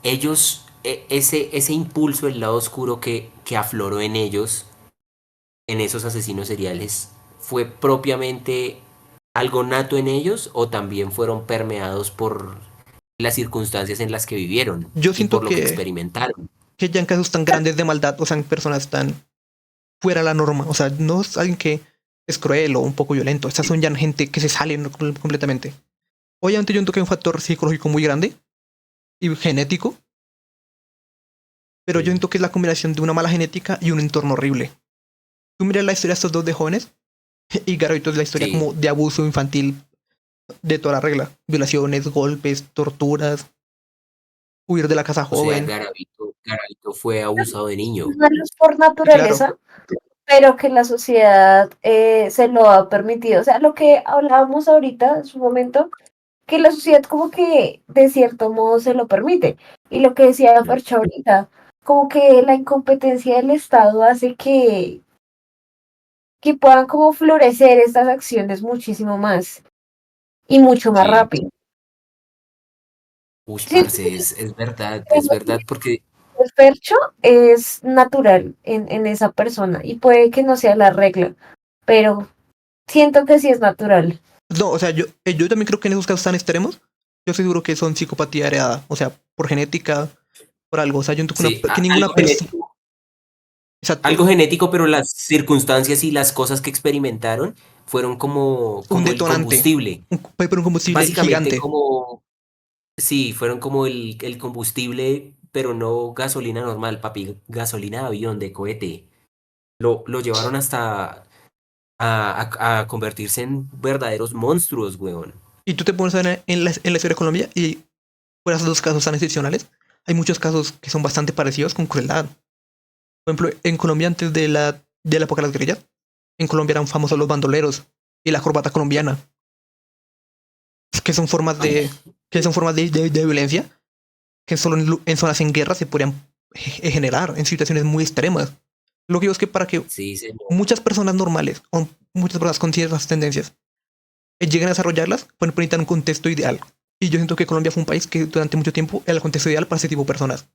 Ellos, ese impulso del lado oscuro que afloró en ellos, en esos asesinos seriales, ¿fue propiamente algo nato en ellos o también fueron permeados por las circunstancias en las que vivieron Yo y siento por lo que experimentaron? que ya en casos tan grandes de maldad, o sea, en personas tan fuera de la norma, o sea, no es alguien que es cruel o un poco violento, estas son ya gente que se salen completamente. Obviamente yo siento que hay un factor psicológico muy grande y genético, pero yo Sí. siento que es la combinación de una mala genética y un entorno horrible. Tú miras la historia de estos dos de jóvenes y Garavito es la historia Sí. como de abuso infantil de toda la regla. Violaciones, golpes, torturas, huir de la casa O sea, joven. Garavito fue abusado de niño. Malos por Y claro, naturaleza, pero que la sociedad se lo ha permitido. O sea, lo que hablábamos ahorita en su momento, que la sociedad como que de cierto modo se lo permite. Y lo que decía Fercha ahorita, como que la incompetencia del Estado hace que puedan como florecer estas acciones muchísimo más y mucho más Sí. rápido. Uy, Siento parce, que es verdad, porque el Fercho es natural en esa persona y puede que no sea la regla, pero siento que sí es natural. No, o sea, yo también creo que en esos casos tan extremos, yo estoy seguro que son psicopatía heredada, o sea, por genética, por algo. O sea, yo entiendo que, sí, que ninguna persona. Exacto, algo genético, pero las circunstancias y las cosas que experimentaron fueron un como el detonante, combustible. pero un combustible Básicamente gigante. como, sí, fueron como el combustible, pero no gasolina normal, papi, gasolina de avión, de cohete. Lo llevaron hasta a convertirse en verdaderos monstruos, weón. Y tú te pones a ver en la historia de Colombia y por esos dos casos tan excepcionales, hay muchos casos que son bastante parecidos con crueldad. Por ejemplo, en Colombia antes de la época de las guerrillas, en Colombia eran famosos los bandoleros y la corbata colombiana, que son formas de, de violencia que solo en zonas en guerra se podrían generar en situaciones muy extremas. Lo que digo es que para que Sí, señor. muchas personas normales o muchas personas con ciertas tendencias lleguen a desarrollarlas, pueden necesitar un contexto ideal. Y yo siento que Colombia fue un país que durante mucho tiempo era el contexto ideal para ese tipo de personas.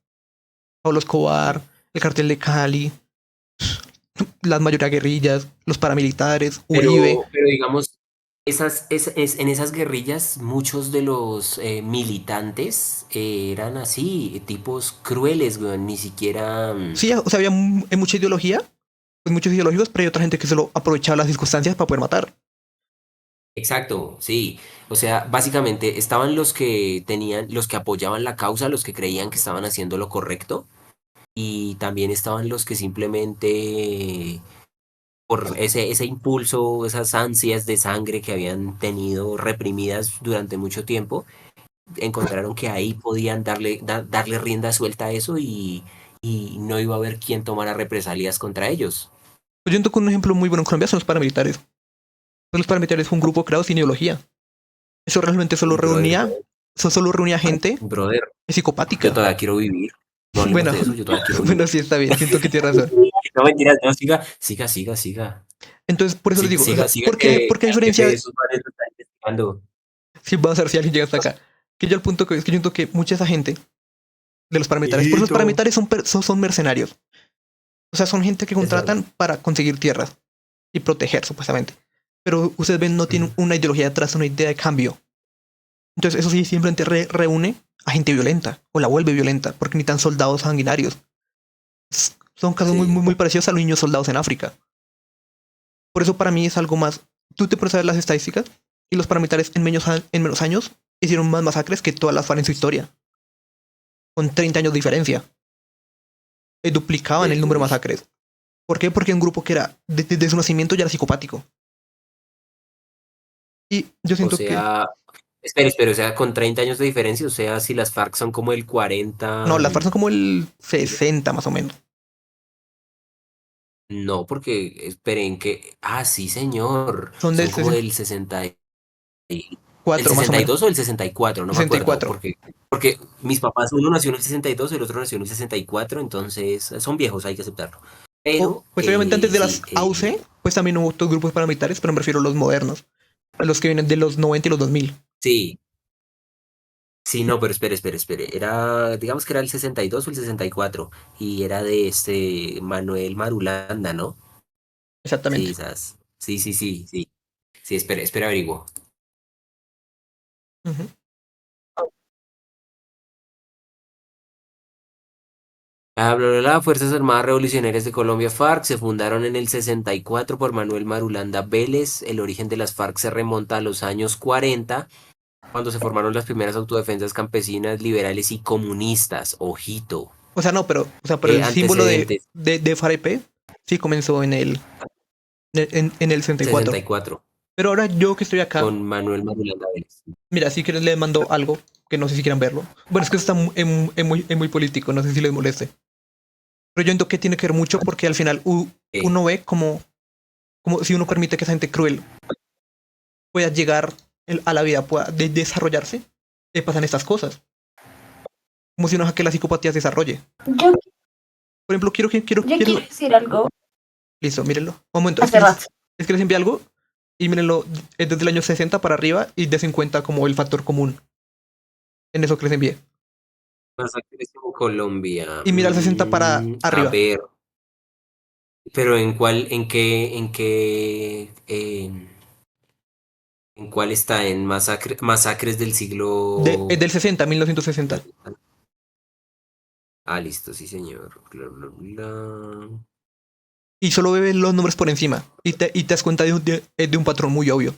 Pablo Escobar, el cartel de Cali, las mayoría guerrillas, los paramilitares, Uribe. Pero digamos, en esas guerrillas, muchos de los militantes eran así, tipos crueles, weón, ni siquiera... Sí, o sea, había hay mucha ideología, pues muchos ideológicos, pero hay otra gente que solo aprovechaba las circunstancias para poder matar. Exacto, sí. O sea, básicamente estaban los que tenían, los que apoyaban la causa, los que creían que estaban haciendo lo correcto, y también estaban los que simplemente por ese impulso, esas ansias de sangre que habían tenido reprimidas durante mucho tiempo, encontraron que ahí podían darle rienda suelta a eso y no iba a haber quien tomara represalias contra ellos. Pues yo siento que un ejemplo muy bueno en Colombia son los paramilitares. Pues los paramilitares fue un grupo creado sin ideología. Eso realmente Uy, brother, solo reunía gente brother, yo psicopática. todavía quiero vivir. No hablemos Bueno, de eso, yo todavía quiero vivir. bueno, sí está bien, siento que tienes razón. No mentiras, no, siga. Entonces, por eso les digo, o sea, Siga ¿por qué que a al jefe diferencia, de esos manes lo están investigando. si va a ser si alguien llega hasta acá? Que yo al punto que es que yo siento que mucha esa gente de los paramilitares, por eso los Hijito. paramilitares son mercenarios. O sea, son gente que Es verdad. contratan para conseguir tierras y proteger, supuestamente. Pero ustedes ven, no tienen una ideología detrás, una idea de cambio. Entonces, eso sí simplemente reúne a gente violenta o la vuelve violenta, porque necesitan soldados sanguinarios. Son casos muy, Sí. muy, muy parecidos a los niños soldados en África. Por eso para mí es algo más. Tú te pones a ver las estadísticas y los paramilitares en menos años hicieron más masacres que todas las FARC en su historia, con 30 años de diferencia. Duplicaban el número de Uy. masacres. ¿Por qué? Porque un grupo que era desde su nacimiento ya era psicopático. Y yo O siento que. sea, espera, o sea, con 30 años de diferencia, o sea, si las FARC son como el 40, No, las FARC son como el 60 más o menos. no, porque esperen que, sí, señor, Son del son como del 60, el 64 más o menos. 62 o el 64, no me acuerdo, 64. porque mis papás, uno nació en el 62, el otro nació en el 64, entonces son viejos, hay que aceptarlo. Pero, Pues obviamente antes de las sí, AUC, pues también hubo otros grupos paramilitares, pero me refiero a los modernos. A los que vienen de los 90 y los 2000. sí, sí, no, pero espere, era, digamos que era el 62 o el 64, y era de este Manuel Marulanda, ¿no? Sí, Exactamente. esas, sí, espere, averiguo. Ujú. Fuerzas Armadas Revolucionarias de Colombia, FARC, se fundaron en el 64 por Manuel Marulanda Vélez. El origen de las FARC se remonta a los años 40, cuando se formaron las primeras autodefensas campesinas, liberales y comunistas. Ojito. O sea, no, pero el símbolo Antecedentes, de FAREP sí comenzó en el 64. 64, Pero ahora yo que estoy acá, con Manuel Marulanda Vélez. mira, si quieres les mando algo que no sé si quieran verlo. Bueno, es que está muy político, no sé si les moleste. Pero yo entiendo que tiene que ver mucho porque al final Eh, uno ve como si uno permite que esa gente cruel pueda llegar a la vida pueda desarrollarse, te pasan estas cosas. Como si no deja que la psicopatía se desarrolle. Yo, Por ejemplo, yo quiero decir algo Listo, mírenlo. Un momento, hace rato. es que les envié algo y mírenlo desde el año 60 para arriba y de 50 como el factor común en eso que les envié. Masacres en Colombia. Y mira el 60 para A arriba. ver, pero en cuál está? ¿En masacres del Es siglo? del 60, 1960. Ah, listo, sí, señor. Bla, bla, bla. Y solo ve los nombres por encima. Y te das cuenta de un patrón muy obvio.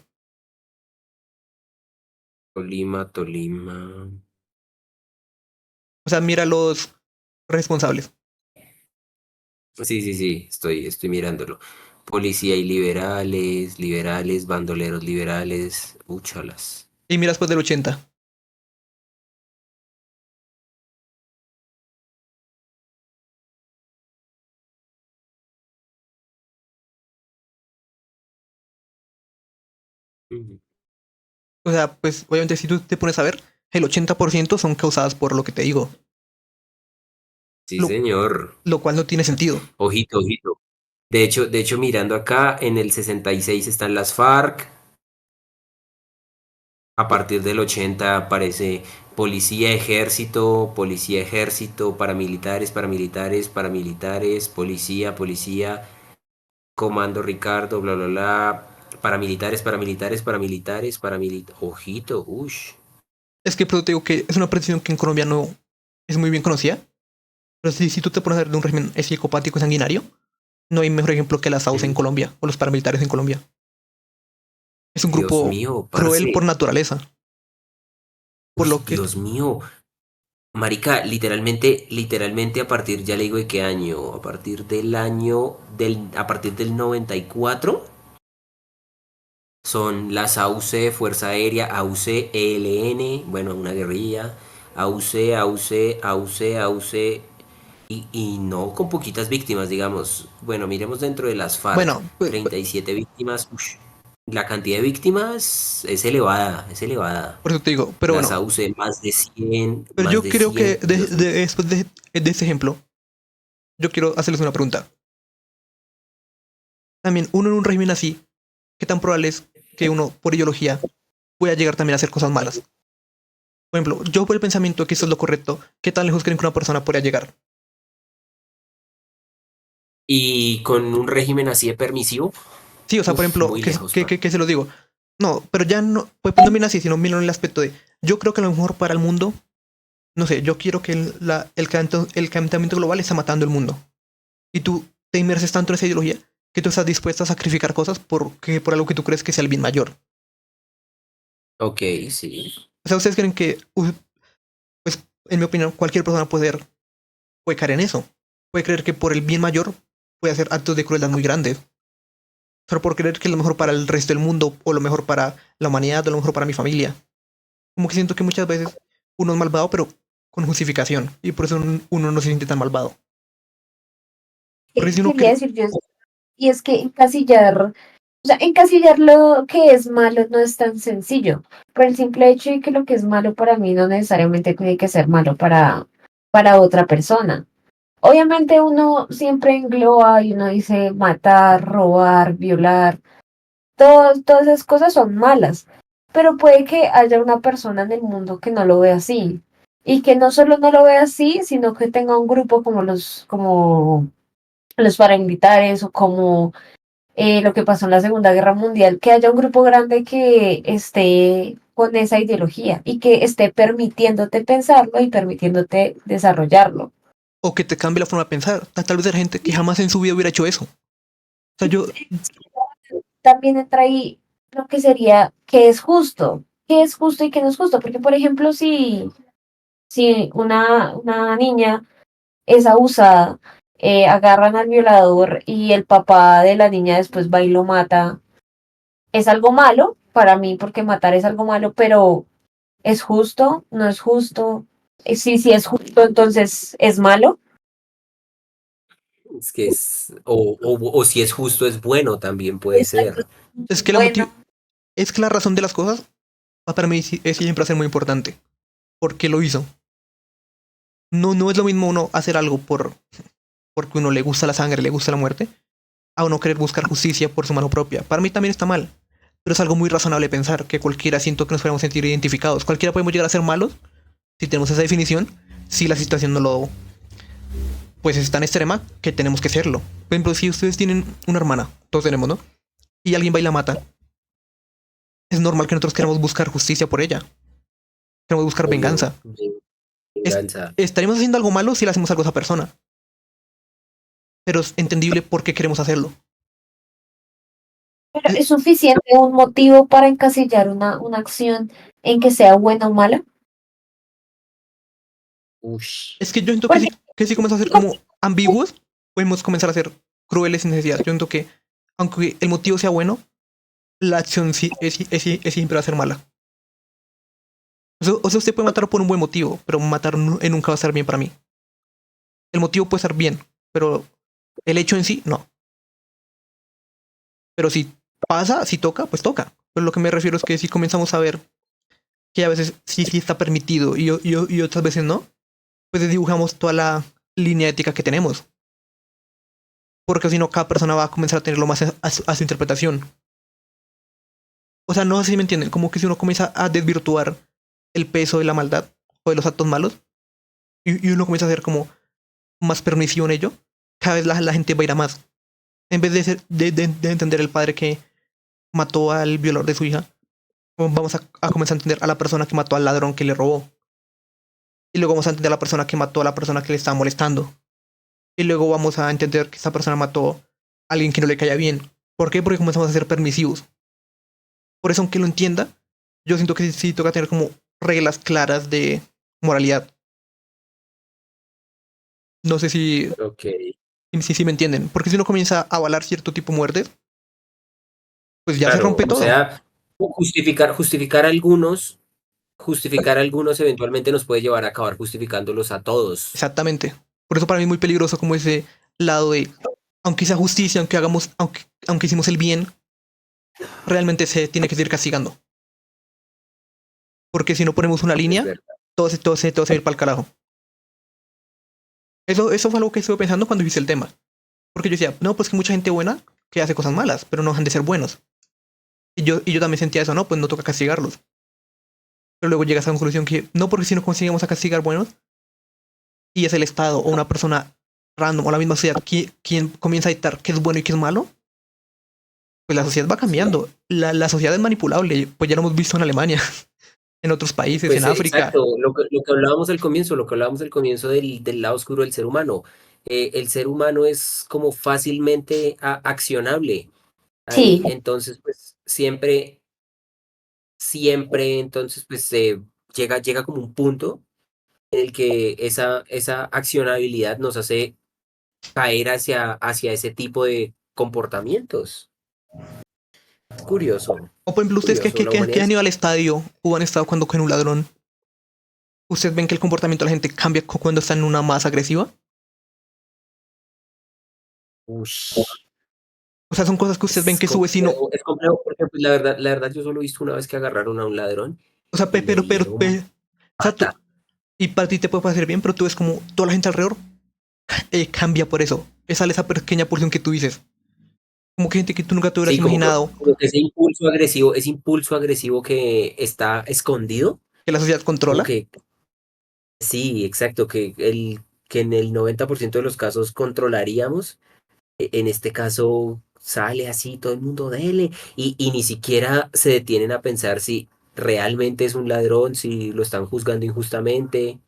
Tolima, Tolima. O sea, mira los responsables. Sí, sí, sí, estoy mirándolo. Policía y liberales, liberales, bandoleros liberales, úchalas. Y mira después del 80. Ujú. O sea, pues obviamente si tú te pones a ver, el 80% son causadas por lo que te digo. Sí, Lo, señor. lo cual no tiene sentido. Ojito, ojito. De hecho, mirando acá, en el 66 están las FARC. A partir del 80 aparece policía, ejército, paramilitares, paramilitares, paramilitares, policía, policía, comando Ricardo, bla, bla, bla, paramilitares, paramilitares, paramilitares, ojito, ush. Es que pero te digo que es una precisión que en Colombia no es muy bien conocida. Pero si tú te pones a ver de un régimen psicopático sanguinario, no hay mejor ejemplo que la SAUCE en Mm, Colombia o los paramilitares en Colombia. Es un Dios grupo mío, cruel por parce. naturaleza. Por Uy, lo que, Dios mío. Marica, literalmente a partir, ya le digo de qué año, a partir del 94 son las AUC, Fuerza Aérea, AUC, ELN, bueno, una guerrilla, AUC, AUC, AUC, AUC, y no con poquitas víctimas, digamos. Bueno, miremos dentro de las FARC, bueno, 37 víctimas, ush, la cantidad de víctimas es elevada, es elevada. por eso te digo, pero Las bueno, AUC, pero yo creo que 100, Dios mío. después de ese ejemplo, yo quiero hacerles una pregunta. También, uno en un régimen así, ¿qué tan probable es que uno, por ideología, pueda llegar también a hacer cosas malas? Por ejemplo, yo por el pensamiento de que eso es lo correcto, ¿qué tan lejos creen que una persona podría llegar? Y con un régimen así de permisivo, Sí, o sea, por uff, ejemplo, muy lejos, parce. que se lo digo. No, pero ya no, pues no viene así, sino viene en el aspecto de, yo creo que a lo mejor para el mundo, no sé, yo quiero que el calentamiento global está matando el mundo. Y tú te inmerses tanto en esa ideología que tú estás dispuesto a sacrificar cosas por algo que tú crees que sea el bien mayor. Ok, sí. O sea, ustedes creen que, pues, en mi opinión, cualquier persona puede caer en eso. Puede creer que por el bien mayor puede hacer actos de crueldad muy grandes. Solo por creer que es lo mejor para el resto del mundo, o lo mejor para la humanidad, o lo mejor para mi familia. Como que siento que muchas veces uno es malvado, pero con justificación. Y por eso uno no se siente tan malvado. Porque si uno Quería cree, decir yo, y es que encasillar, o sea, encasillar lo que es malo no es tan sencillo. Por el simple hecho de que lo que es malo para mí no necesariamente tiene que ser malo para otra persona. Obviamente uno siempre engloba y uno dice matar, robar, violar, todas esas cosas son malas, pero puede que haya una persona en el mundo que no lo ve así y que no solo no lo ve así, sino que tenga un grupo como los paramilitares o como lo que pasó en la Segunda Guerra Mundial, que haya un grupo grande que esté con esa ideología y que esté permitiéndote pensarlo y permitiéndote desarrollarlo. o que te cambie la forma de pensar. Tal vez hay gente que jamás en su vida hubiera hecho eso. O sea, yo, También entra ahí lo que sería qué es justo y qué no es justo, porque por ejemplo, si una niña es abusada, agarran al violador y el papá de la niña después va y lo mata, es algo malo para mí porque matar es algo malo, pero ¿es justo? ¿No es justo? Sí, es justo, entonces es malo. Es que o si es justo, es bueno, también puede Exacto. ser. es que Bueno, es que la razón de las cosas para mí es siempre va a ser muy importante. ¿Por qué lo hizo? No es lo mismo uno hacer algo porque uno le gusta la sangre, le gusta la muerte, a uno querer buscar justicia por su mano propia. Para mí también está mal, pero es algo muy razonable pensar que cualquiera siento que nos podemos sentir identificados. Cualquiera podemos llegar a ser malos si tenemos esa definición, si la situación no lo pues es tan extrema que tenemos que serlo. Por ejemplo, si ustedes tienen una hermana, todos tenemos, ¿no? Y alguien va y la mata, es normal que nosotros queramos buscar justicia por ella. Queremos buscar Obvio, venganza. Es- venganza. Estaríamos haciendo algo malo si le hacemos algo a esa persona. Pero es entendible por qué queremos hacerlo. Pero ¿es suficiente un motivo para encasillar una acción en que sea buena o mala? Ush. Es que yo siento Porque que si comenzamos a ser como ambiguos, podemos comenzar a ser crueles sin necesidad. Yo siento que, aunque el motivo sea bueno, la acción sí es siempre va a ser mala. O sea, usted puede matar por un buen motivo, pero matar nunca va a estar bien para mí. El motivo puede estar bien, pero el hecho en sí, no. Pero si pasa, si toca, pues toca. Pero lo que me refiero es que si comenzamos a ver que a veces sí está permitido y otras veces no, pues dibujamos toda la línea ética que tenemos. Porque si no, cada persona va a comenzar a tenerlo más a su interpretación. O sea, no sé si me entienden, como que si uno comienza a desvirtuar el peso de la maldad o de los actos malos, y uno comienza a ser como más permisivo en ello, cada vez la gente va a ir a más. En vez de entender el padre que mató al violador de su hija, vamos a comenzar a entender a la persona que mató al ladrón que le robó. Y luego vamos a entender a la persona que mató a la persona que le estaba molestando. Y luego vamos a entender que esa persona mató a alguien que no le caía bien. ¿Por qué? Porque comenzamos a ser permisivos. Por eso, aunque lo entienda, yo siento que sí toca tener como reglas claras de moralidad. No sé Ok. si me entienden. Porque si uno comienza a avalar cierto tipo de muertes, pues ya se Claro, rompe o todo. sea, justificar algunos eventualmente nos puede llevar a acabar justificándolos a todos. Exactamente. Por eso para mí es muy peligroso como ese lado de, aunque sea justicia, aunque hicimos el bien, realmente se tiene que seguir castigando. Porque si no ponemos una Es línea, verdad. todo se va a ir para el carajo. Eso fue algo que estuve pensando cuando hice el tema. Porque yo decía, no, pues que mucha gente buena que hace cosas malas, pero no dejan de ser buenos. Y yo también sentía eso, no, pues no toca castigarlos. Pero luego llegas a la conclusión que no, porque si no conseguimos a castigar buenos, y es el Estado o una persona random o la misma sociedad quien comienza a dictar qué es bueno y qué es malo, pues la sociedad va Sí. cambiando. La sociedad es manipulable, pues ya lo hemos visto en Alemania, en otros países, en Pues África. exacto, lo que hablábamos al comienzo, lo que hablábamos al comienzo del lado oscuro del ser humano. El ser humano es como fácilmente accionable sí, ahí, entonces pues siempre, entonces pues llega como un punto en el que esa accionabilidad nos hace caer hacia ese tipo de comportamientos. Es curioso, O por ejemplo, ustedes curioso, la que humanidad han es... ido al estadio o han estado cuando con un ladrón, ¿ustedes ven que el comportamiento de la gente cambia cuando está en una masa agresiva? Ush. O sea, son cosas que ustedes ven que su vecino, Es complejo porque pues, la verdad yo solo he visto una vez que agarraron a un ladrón o sea, y le dieron o sea, pata. y para ti te puede parecer bien, pero tú ves como toda la gente alrededor cambia por eso. Sale esa pequeña porción que tú dices. Como que gente que tú nunca te hubieras Sí, imaginado como que ese impulso agresivo que está escondido, que la sociedad como controla. que sí, exacto, que en el 90% de los casos controlaríamos, en este caso sale así todo el mundo dele y ni siquiera se detienen a pensar si realmente es un ladrón, si lo están juzgando injustamente.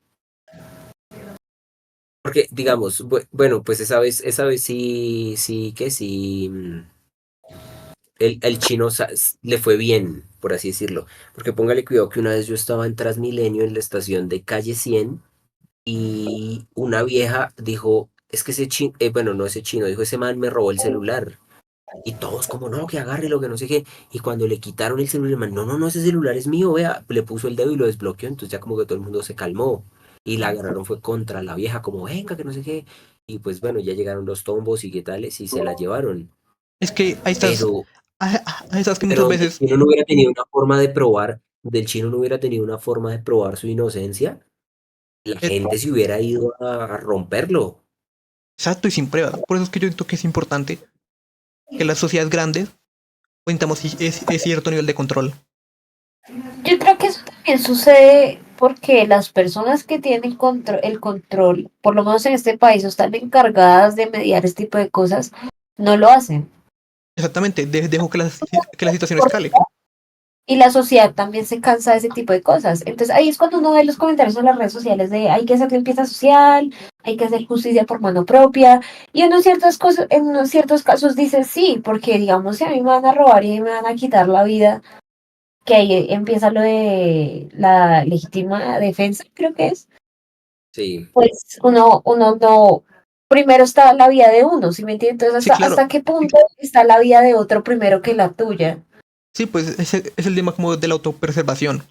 Porque, digamos, bueno, pues esa vez sí, que sí, el chino le fue bien, por así decirlo. Porque póngale cuidado que una vez yo estaba en Transmilenio en la estación de Calle 100 y una vieja dijo, es que ese chino, bueno, no ese chino, dijo, ese man me robó el celular. Y todos como, no, que agarre lo que no sé qué. Y cuando le quitaron el celular, el man, no, ese celular es mío, vea, le puso el dedo y lo desbloqueó. Entonces ya como que todo el mundo se calmó. Y la agarraron fue contra la vieja, como, venga, que no sé qué. Y pues bueno, ya llegaron los tombos y qué tales y se la llevaron. Es que Pero, ahí estás que muchas pero veces, si uno no hubiera tenido una forma de probar del chino no hubiera tenido una forma de probar su inocencia, la Eh, gente se hubiera ido a romperlo. Exacto, y sin pruebas. Por eso es que yo siento que es importante que las sociedades grandes cuentamos es cierto nivel de control. Yo creo que eso también sucede porque las personas que tienen el control, por lo menos en este país, o están encargadas de mediar este tipo de cosas, no lo hacen. Exactamente, dejo que la situación Por- escale. Y la sociedad también se cansa de ese tipo de cosas. Entonces ahí es cuando uno ve los comentarios en las redes sociales de hay que hacer limpieza social, hay que hacer justicia por mano propia. Y en unos ciertas cosas, en unos ciertos casos dice sí, porque digamos si a mí me van a robar y me van a quitar la vida, que ahí empieza lo de la legítima defensa, creo que es. Sí, Pues uno no, primero está la vida de uno, ¿sí me entiendes? Sí, Entonces, claro. hasta qué punto está la vida de otro primero que la tuya. Sí, pues ese es el tema como de la autopreservación.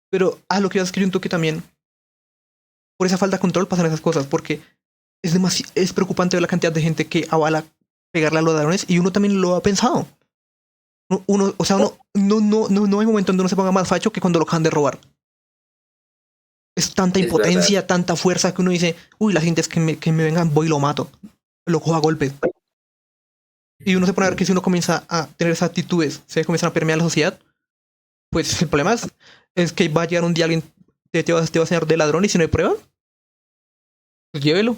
Pero a lo que es que yo siento que también por esa falta de control pasan esas cosas, porque es preocupante ver la cantidad de gente que avala pegarle a los ladrones y uno también lo ha pensado. O sea, no hay momento donde uno se ponga más facho que cuando lo acaban de robar. Es tanta es verdad. impotencia, tanta fuerza que uno dice, uy, la gente es que me vengan, voy y lo mato. Lo cojo a golpes. Y uno se pone a ver que si uno comienza a tener esas actitudes, se comienzan a permear la sociedad, pues el problema es que va a llegar un día alguien, te va a enseñar de ladrón y si no hay pruebas, pues llévelo.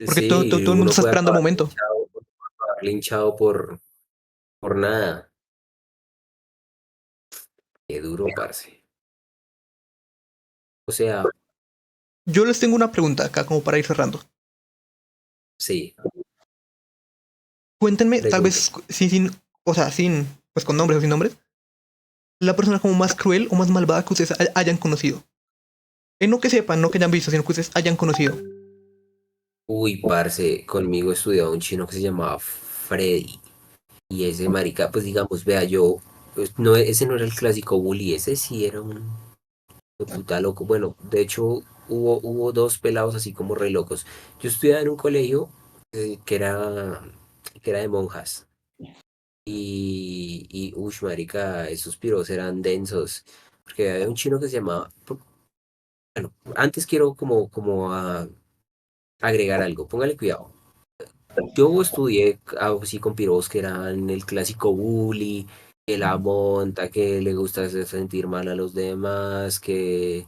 Porque Sí, todo el mundo uno está puede esperando el momento. acabar linchado por nada. Qué duro, parce. O sea, Yo les tengo una pregunta acá como para ir cerrando. sí, Cuéntenme, tal pregunte. vez o sea, pues con nombres o sin nombres, la persona como más cruel o más malvada que ustedes hayan conocido. No que sepan, no que hayan visto, sino que ustedes hayan conocido. Uy, parce, conmigo estudiaba un chino que se llamaba Freddy. Y ese marica, pues digamos, vea, yo, pues, no, ese no era el clásico bully, ese sí era un hijo de puta loco. Bueno, de hecho, hubo dos pelados así como re locos. Yo estudiaba en un colegio que era de monjas. Uy, marica, esos piros eran densos. Porque había un chino que se llamaba. Bueno, antes quiero como agregar algo, póngale cuidado. Yo estudié así con piros que eran el clásico bully, que la monta, que le gusta hacer sentir mal a los demás, que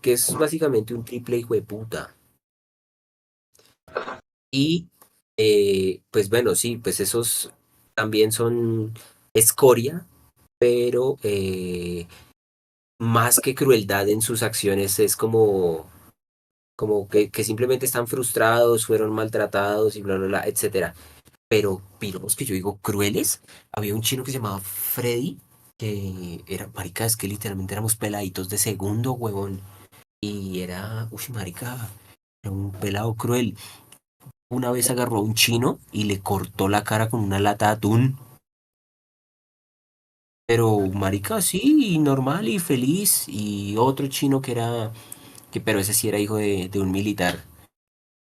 es básicamente un triple hijo de puta. Y pues bueno, sí, pues esos también son escoria, pero más que crueldad en sus acciones es como que simplemente están frustrados, fueron maltratados y bla, bla, bla, etcétera. Pero piros que yo digo crueles, había un chino que se llamaba Freddy, que era, marica, es que literalmente éramos peladitos de segundo, huevón, y era, uy, marica, era un pelado cruel. Una vez agarró a un chino y le cortó la cara con una lata de atún. Pero marica, sí, y normal y feliz. Y otro chino pero ese sí era hijo de un militar.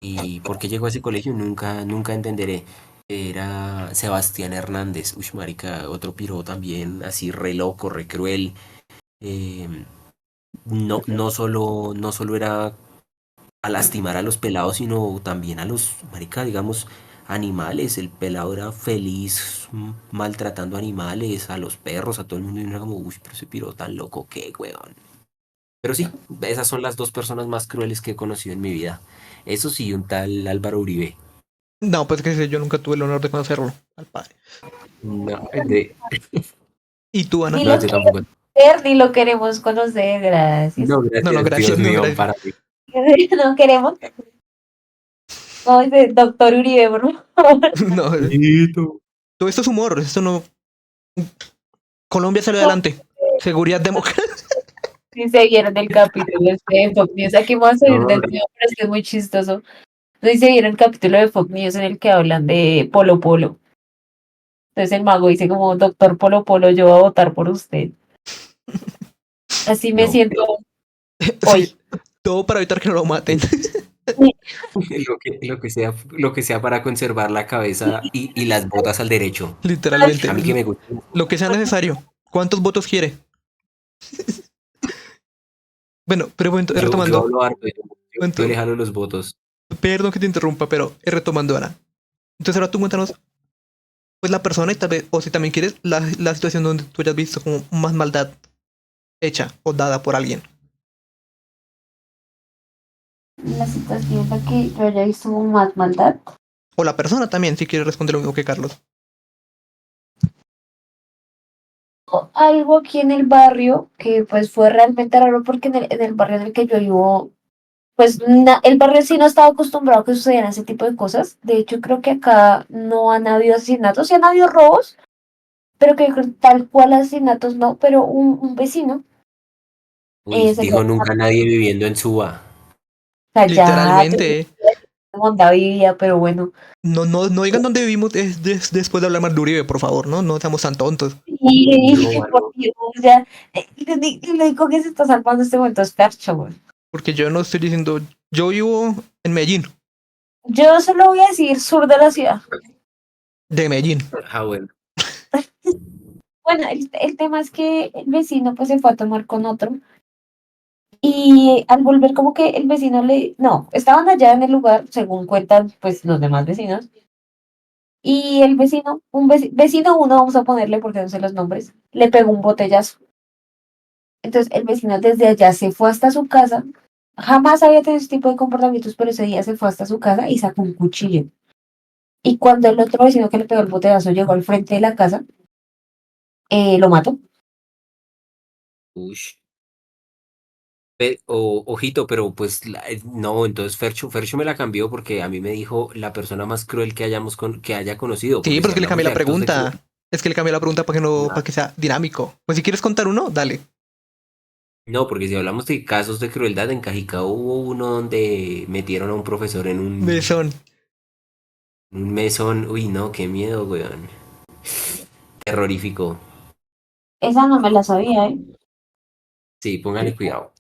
Y por qué llegó a ese colegio nunca entenderé. Era Sebastián Hernández. Uy, marica, otro piro también así re loco, re cruel. Eh, no solo era a lastimar a los pelados, sino también a los, marica, digamos, animales. El pelado era feliz maltratando animales, a los perros, a todo el mundo. Y uno era como, uy, pero ese piro tan loco, qué, weón. Pero sí, esas son las dos personas más crueles que he conocido en mi vida. Eso sí, un tal Álvaro Uribe. No, pues que yo nunca tuve el honor de conocerlo, al padre. No, ¿Y tú, Ana? Ni no, lo yo quiero tampoco. ver, ni lo queremos conocer, gracias. No, No, no, gracias, gracias, Dios no, mío, gracias. para mí. No queremos. Como dice doctor Uribe, por favor. No, Amiguito. todo esto es humor, esto no. Colombia salió adelante. Seguridad democrática. Si se vieron el capítulo de Fox News, aquí vamos a salir No, del tema, pero es que es muy chistoso. No sé si se vieron el capítulo de Fox News en el que hablan de Polo Polo. Entonces el mago dice como, doctor Polo Polo, yo voy a votar por usted. Así me no. siento Sí, hoy. todo para evitar que no lo maten. Lo que sea para conservar la cabeza y las botas al derecho. Literalmente, A mí que me gusta. lo que sea necesario. ¿Cuántos votos quiere? Bueno, pero bueno, Yo retomando, hablo harto, yo le momento, jalo los votos. perdón que te interrumpa, pero retomando ahora. Entonces ahora tú cuéntanos, pues la persona y tal vez, o si también quieres, la situación donde tú hayas visto como más maldad hecha o dada por alguien. La situación en la que yo haya visto más maldad. O la persona también, si quieres responder lo mismo que Carlos. Algo aquí en el barrio que pues fue realmente raro porque en el barrio en el que yo vivo, pues el barrio sí no estaba acostumbrado a que sucedieran ese tipo de cosas. De hecho, creo que acá no han habido asesinatos, sí han habido robos, pero que tal cual asesinatos no, pero un vecino Uy, se dijo quedó nunca nadie viviendo en Suba. callado, Literalmente, donde vivía, pero bueno. no digan dónde vivimos después de hablar mal de Uribe, por favor, ¿no? No seamos tan tontos. Y No, por mano. Dios, ya, lo único que se está salvando en este momento es Fercho, güey. Porque yo no estoy diciendo, yo vivo en Medellín, Yo solo voy a decir sur de la ciudad. de Medellín. Ah, bueno. Bueno, el tema es que el vecino pues se fue a tomar con otro y al volver como que el vecino no, estaban allá en el lugar, según cuentan pues los demás vecinos, y el vecino, vecino uno, vamos a ponerle porque no sé los nombres, le pegó un botellazo. Entonces el vecino desde allá se fue hasta su casa, jamás había tenido ese tipo de comportamientos, pero ese día se fue hasta su casa y sacó un cuchillo. Y cuando el otro vecino que le pegó el botellazo llegó al frente de la casa, lo mató. Ush. Ojito, pero pues no, entonces Fercho me la cambió porque a mí me dijo la persona más cruel que haya conocido, Sí, porque pero si es que le hablamos cambié la de actos de crueldad, pregunta. Es que le cambié la pregunta para que sea dinámico. Pues si quieres contar uno, dale. no, porque si hablamos de casos de crueldad, en Cajicá hubo uno donde metieron a un profesor Mesón. en un mesón. Uy, no, qué miedo, weón. Terrorífico. Esa no me la sabía, ¿eh? Sí, póngale cuidado.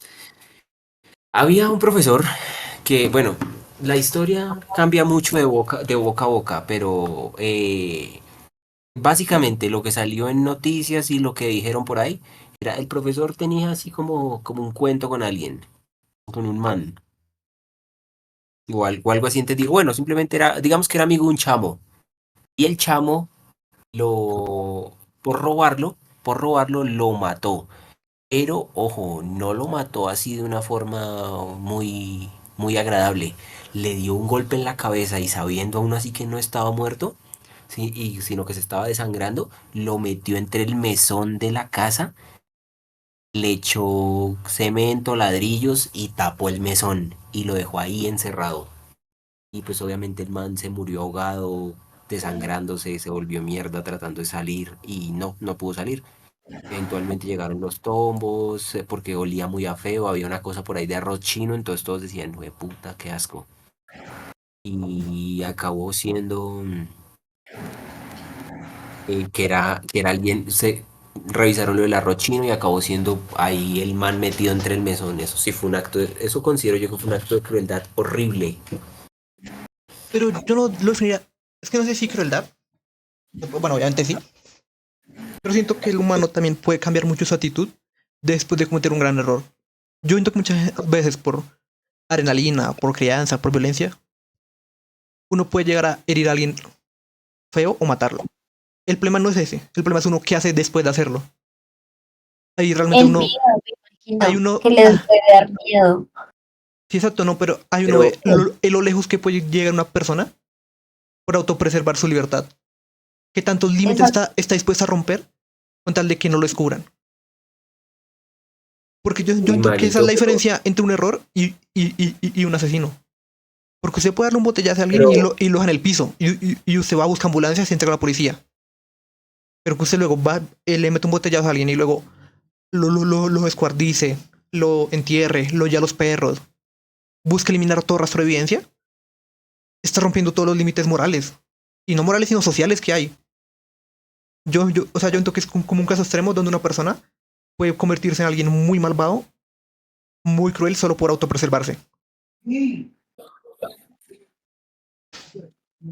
Había un profesor que, bueno, la historia cambia mucho de boca a boca, pero básicamente lo que salió en noticias y lo que dijeron por ahí era el profesor tenía así como un cuento con alguien, con un man, o algo así entendido. Bueno, simplemente era, digamos que era amigo de un chamo. Y el chamo lo, por robarlo, lo mató. Pero, ojo, no lo mató así de una forma muy agradable. Le dio un golpe en la cabeza y sabiendo aún así que no estaba muerto, sí, sino que se estaba desangrando, lo metió entre el mesón de la casa, le echó cemento, ladrillos y tapó el mesón y lo dejó ahí encerrado. Y pues obviamente el man se murió ahogado, desangrándose, se volvió mierda tratando de salir y no pudo salir. Eventualmente llegaron los tombos, porque olía muy a feo, había una cosa por ahí de arroz chino, entonces todos decían, "Jue puta, qué asco". Y acabó siendo que era alguien, revisaron lo del arroz chino y acabó siendo ahí el man metido entre el mesón. Eso sí fue un acto, eso considero yo que fue un acto de crueldad horrible. Pero yo no lo definiría. Es que no sé si crueldad. Bueno, obviamente sí. Pero siento que el humano también puede cambiar mucho su actitud después de cometer un gran error. Yo siento que muchas veces por adrenalina, por crianza, por violencia, uno puede llegar a herir a alguien feo o matarlo. El problema no es ese. El problema es uno qué hace después de hacerlo. Ahí realmente El uno, miedo, me hay imagino, uno, que les puede dar miedo. sí exacto, no, pero hay uno Pero ve lo lejos que puede llegar una persona por autopreservar su libertad. ¿Qué tantos límites Esa, está dispuesta a romper con tal de que no lo descubran? Porque yo muy entiendo que esa es malito, la diferencia entre un error y un asesino. Porque usted puede darle un botellazo a alguien pero y lo deja en el piso. Y usted va a buscar ambulancias y se entrega a la policía. Pero que usted luego va, le mete un botellazo a alguien y luego lo escuardice, lo entierre, lo ya a los perros, busca eliminar todo rastro de evidencia, está rompiendo todos los límites morales. Y no morales, sino sociales que hay. O sea, yo entiendo que es como un caso extremo donde una persona puede convertirse en alguien muy malvado, muy cruel, solo por autopreservarse.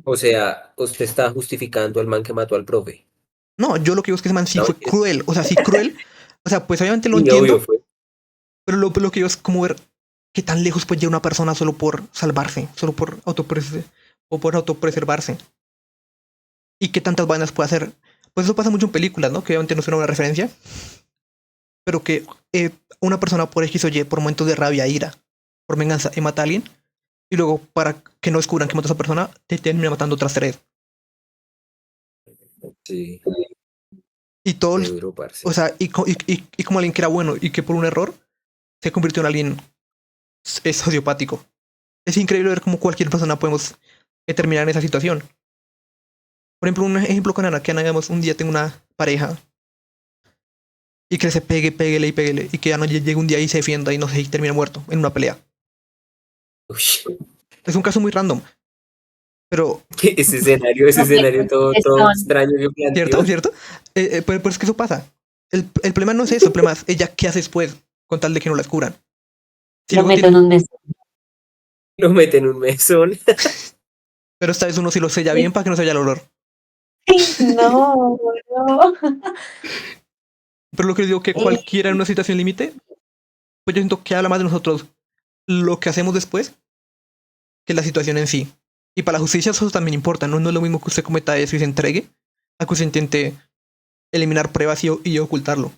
O sea, usted está justificando al man que mató al profe. No, yo lo que digo es que ese man sí No, fue cruel. O sea, sí, cruel. O sea, pues obviamente lo sí, obvio entiendo, fue. pero lo que digo es como ver qué tan lejos puede llegar una persona solo por salvarse, solo por o por autopreservarse. Y qué tantas vainas puede hacer. Pues eso pasa mucho en películas, ¿no? Que obviamente no es una buena referencia, pero que una persona por X o Y, por momentos de rabia, ira, por venganza, y mata a alguien, y luego para que no descubran que mató a esa persona, te termina matando otras tres. Sí, Y todo, qué duro, parce. o sea, y como alguien que era bueno y que por un error se convirtió en alguien sociopático. Es increíble ver cómo cualquier persona podemos terminar en esa situación. Por ejemplo, un ejemplo con Ana, que Ana, digamos, un día tengo una pareja y que se péguele y péguele, y que Ana llegue un día y se defienda y no sé, y termina muerto en una pelea. Uy, Es un caso muy random, pero ese No sé escenario quiénes todo son. extraño que ¿cierto? planteó. ¿Cierto? Pero es que eso pasa. El problema no es eso, el problema es ella qué hace después, con tal de que no la descubran. Si Lo luego meto en tiene, un mes. Lo mete en un mesón. pero esta vez uno sí lo sella bien para que no se vaya el olor. No, no. Pero lo que les digo que Eh, cualquiera en una situación límite, pues yo siento que habla más de nosotros lo que hacemos después que la situación en sí. Y para la justicia eso también importa, ¿no? No es lo mismo que usted cometa eso y se entregue, a que usted intente eliminar pruebas y ocultarlo.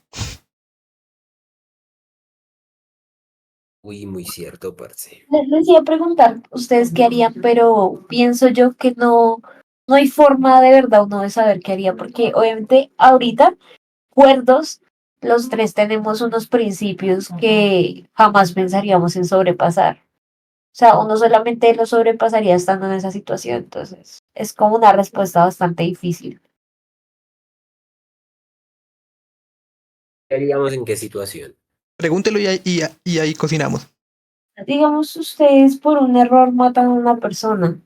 Uy, muy cierto, parce. les iba a preguntar ustedes qué harían, pero pienso yo que no, no hay forma de verdad uno de saber qué haría, porque obviamente ahorita, cuerdos, los tres tenemos unos principios que jamás pensaríamos en sobrepasar. O sea, uno solamente lo sobrepasaría estando en esa situación, entonces es como una respuesta bastante difícil. ¿Qué haríamos en qué situación? Pregúntelo y ahí cocinamos. Digamos, ustedes por un error matan a una persona,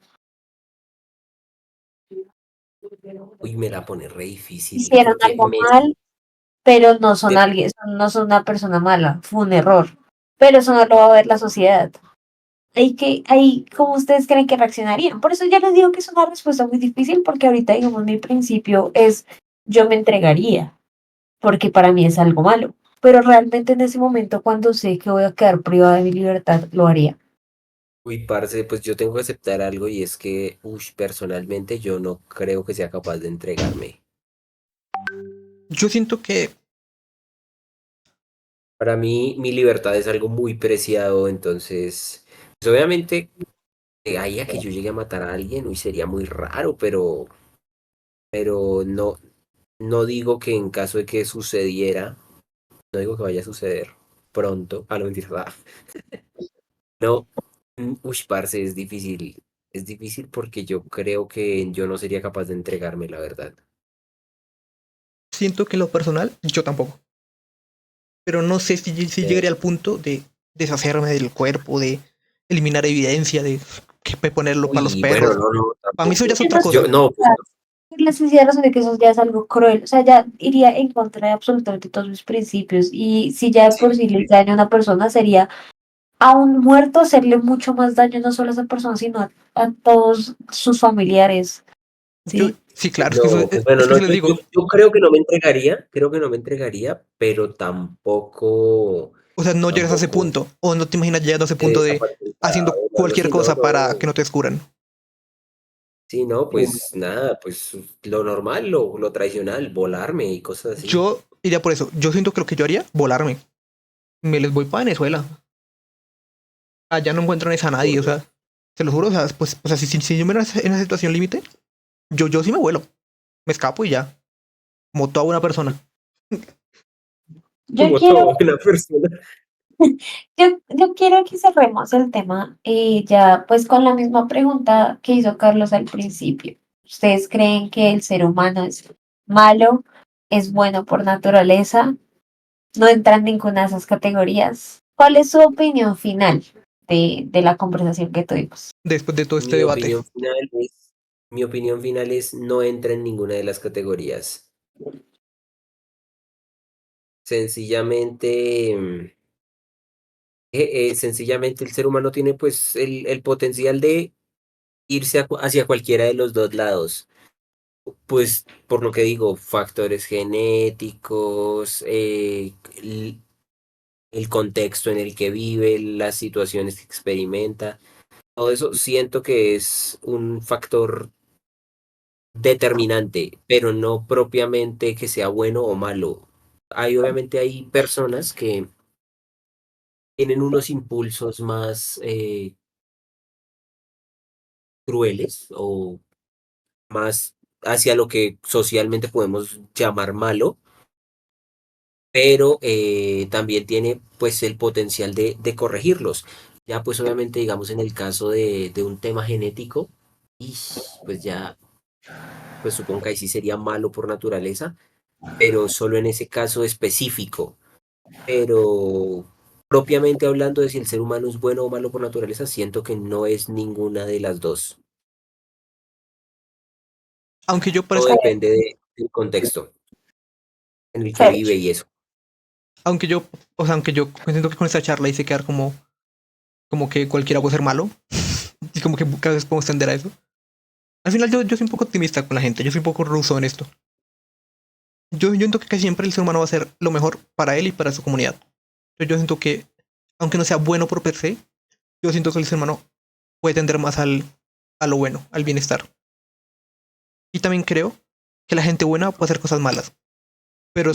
Uy, me la pone re difícil hicieron porque algo mal, pero no son de- alguien, no son una persona mala, fue un error. Pero eso no lo va a ver la sociedad. Ahí, ¿cómo ustedes creen que reaccionarían? Por eso ya les digo que es una respuesta muy difícil, porque ahorita, digamos, mi principio es yo me entregaría, porque para mí es algo malo. Pero realmente en ese momento, cuando sé que voy a quedar privada de mi libertad, lo haría. Uy, parce, pues yo tengo que aceptar algo y es que, personalmente yo no creo que sea capaz de entregarme. Yo siento que Para mí, mi libertad es algo muy preciado, entonces, pues obviamente, ahí a que yo llegue a matar a alguien, uy, sería muy raro, pero no, no digo que en caso de que sucediera, no digo que vaya a suceder pronto, a lo mentira, no, parce, es difícil porque yo creo que yo no sería capaz de entregarme, la verdad. siento que en lo personal, yo tampoco. Pero no sé si llegaría al punto de deshacerme del cuerpo, de eliminar evidencia, de que ponerlo para los Uy, bueno, perros. no, no, Para mí eso ya tampoco. es Yo otra no sé, Yo, cosa. no, pues, les decía razón de que eso ya es algo cruel, o sea, ya iría en contra de absolutamente todos mis principios. Y si ya de por sí le daño a una persona, sería a un muerto hacerle mucho más daño no solo a esa persona, sino a todos sus familiares, Yo, ¿sí? sí, claro, es que, no, pues es bueno, que no, se les digo, yo creo que no me entregaría, pero o sea, no llegas a ese tampoco punto, o no te imaginas llegando a ese de punto de desaparecer el haciendo cadáver o algo cualquier así, no, cosa para no. que no te descubran. Sí, no, pues nada, pues lo normal, lo tradicional, volarme y cosas así. Yo iría por eso. Yo siento que lo que yo haría, volarme. Me les voy para Venezuela. Allá no encuentran a nadie, o sea, te lo juro, o sea, pues, o sea, si yo me veo en una situación límite, yo sí me vuelo. Me escapo y ya. Como toda buena persona. Yo Como quiero, toda buena persona. yo quiero que cerremos el tema ya pues con la misma pregunta que hizo Carlos al principio. ¿Ustedes creen que el ser humano es malo, es bueno por naturaleza? No entra en ninguna de esas categorías. ¿Cuál es su opinión final de la conversación que tuvimos? Después de todo este Mi debate. opinión final es, mi opinión final es no entra en ninguna de las categorías. Sencillamente, sencillamente el ser humano tiene pues el potencial irse hacia cualquiera de los dos lados. Pues por lo que digo, factores genéticos, el contexto en el que vive, las situaciones que experimenta, todo eso siento que es un factor determinante, pero no propiamente que sea bueno o malo. Obviamente hay personas que tienen unos impulsos más crueles o más hacia lo que socialmente podemos llamar malo, pero también tiene pues el potencial de corregirlos. Ya pues obviamente digamos en el caso de un tema genético, y pues ya pues supongo que ahí sí sería malo por naturaleza, pero solo en ese caso específico. Pero propiamente hablando de si el ser humano es bueno o malo por naturaleza, siento que no es ninguna de las dos. Aunque yo Todo parezco, depende del contexto en el que Claro. vive y eso. aunque yo, o sea, aunque yo siento que con esta charla hice quedar como que cualquiera puede ser malo, y como que cada vez podemos tender a eso. Al final yo soy un poco optimista con la gente, yo soy un poco ruso en esto. Yo siento que casi siempre el ser humano va a hacer lo mejor para él y para su comunidad. Yo siento que, aunque no sea bueno por per se, yo siento que el ser humano puede tender más a lo bueno, al bienestar. Y también creo que la gente buena puede hacer cosas malas, pero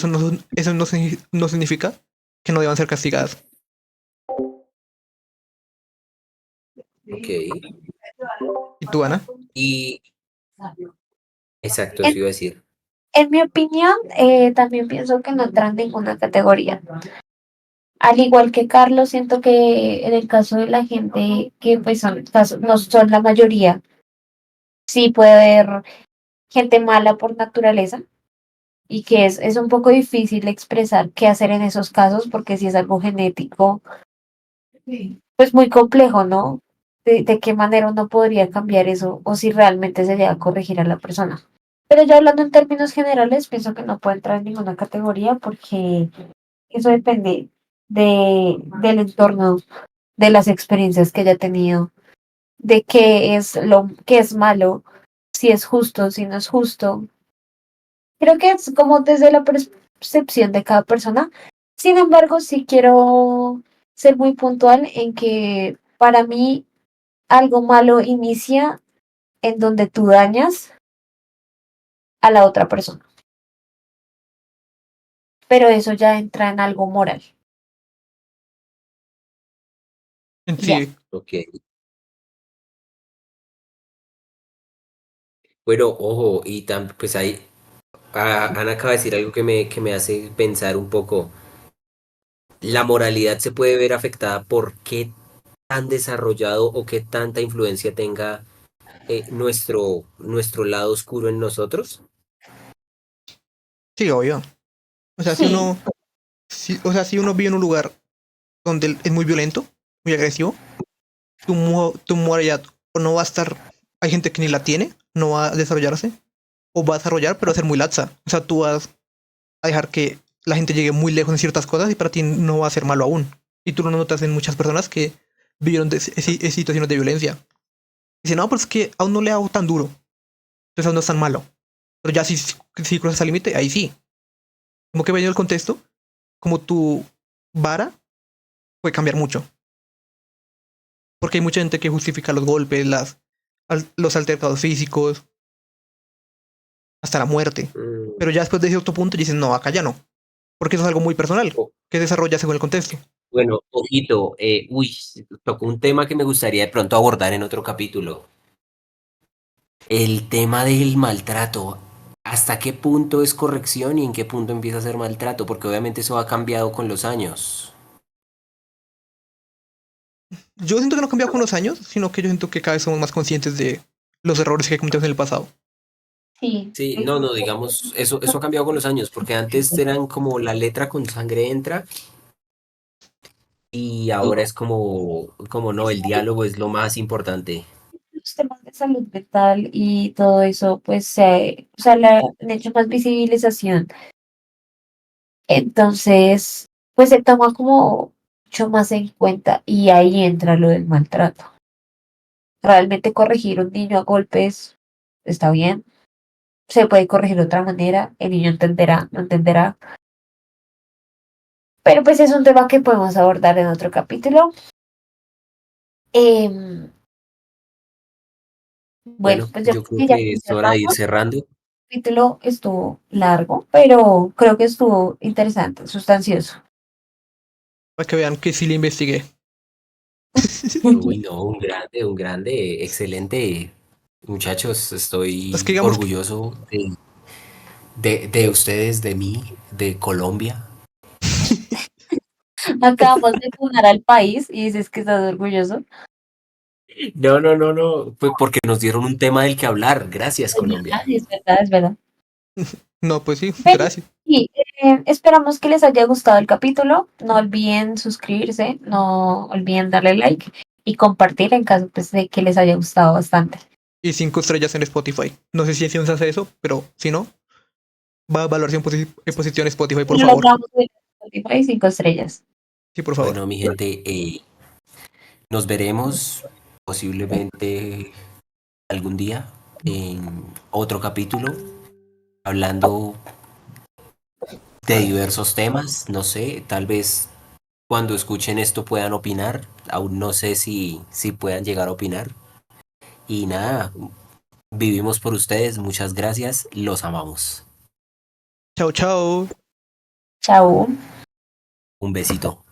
no significa que no deban ser castigadas. Ok. ¿Y tú, Ana? Y exacto, En, eso iba a decir. en mi opinión, también pienso que no entra en ninguna categoría. Al igual que Carlos, siento que en el caso de la gente que pues no son la mayoría, sí puede haber gente mala por naturaleza y que es un poco difícil expresar qué hacer en esos casos porque si es algo genético, pues muy complejo, ¿no? De qué manera uno podría cambiar eso o si realmente se llega a corregir a la persona. Pero ya hablando en términos generales, pienso que no puede entrar en ninguna categoría porque eso depende del entorno, de las experiencias que haya tenido, de qué es lo que es malo, si es justo, si no es justo. Creo que es como desde la percepción de cada persona. Sin embargo, sí quiero ser muy puntual en que para mí algo malo inicia en donde tú dañas a la otra persona, pero eso ya entra en algo moral. Ya. Sí, Ok. Bueno, ojo, y pues ahí Ana acaba de decir algo que me hace pensar un poco. La moralidad se puede ver afectada por qué tan desarrollado o qué tanta influencia tenga nuestro lado oscuro en nosotros. sí, obvio. O sea, Sí, o sea, si uno vive en un lugar donde es muy violento, muy agresivo, tu moralidad o no va a estar, hay gente que ni la tiene, no va a desarrollarse, o va a desarrollar, pero va a ser muy laxa. O sea, tú vas a dejar que la gente llegue muy lejos en ciertas cosas y para ti no va a ser malo aún. Y tú lo notas en muchas personas que vivieron situaciones de violencia. Dicen, no, pero es que aún no le hago tan duro, entonces aún no es tan malo. Pero ya si cruzas el límite, ahí sí. Como que venido el contexto, como tu vara puede cambiar mucho. Porque hay mucha gente que justifica los golpes, los altercados físicos, hasta la muerte. Mm, Pero ya después de cierto punto dicen, no, acá ya no. Porque eso es algo muy personal, o- que se desarrolla según el contexto. bueno, ojito, tocó un tema que me gustaría de pronto abordar en otro capítulo. El tema del maltrato. ¿Hasta qué punto es corrección y en qué punto empieza a ser maltrato? Porque obviamente eso ha cambiado con los años. Yo siento que no ha cambiado con los años, sino que yo siento que cada vez somos más conscientes de los errores que cometimos en el pasado. sí. Sí, no, no, digamos, eso ha cambiado con los años, porque antes eran como la letra con sangre entra y ahora es como no, el diálogo es lo más importante. Los temas de salud mental y todo eso, pues o sea, han hecho más visibilización. Entonces, pues se toma como mucho más en cuenta y ahí entra lo del maltrato. Realmente corregir un niño a golpes está bien. Se puede corregir de otra manera. El niño entenderá, no entenderá. Pero pues es un tema que podemos abordar en otro capítulo. Em, bueno, Bueno, pues yo yo creo creo que ya que aquí es hora de ir cerramos. cerrando. El capítulo estuvo largo, pero creo que estuvo interesante, sustancioso. Para que vean que sí le investigué. Uy, no, un grande, excelente. Muchachos, Es que estoy digamos que orgulloso de ustedes, de mí, de Colombia. Acabamos de fundar al país y dices que estás orgulloso. No, no, no, no. Fue porque nos dieron un tema del que hablar. Gracias, Es verdad, Colombia. es verdad, es verdad. no, pues sí, Bueno, gracias. y esperamos que les haya gustado el capítulo. No olviden suscribirse, no olviden darle like y compartir en caso pues, de que les haya gustado bastante. Y 5 estrellas en Spotify. No sé si se hace eso, pero si no, va a evaluarse en posición Spotify, Si por lo favor. logramos en Spotify, 5 estrellas. Sí, por favor. Bueno, mi gente, nos veremos posiblemente algún día en otro capítulo hablando de diversos temas. No sé, tal vez cuando escuchen esto puedan opinar. Aún no sé si puedan llegar a opinar. Y nada, vivimos por ustedes. Muchas gracias. Los amamos. Chao, chao. Chao. Un besito.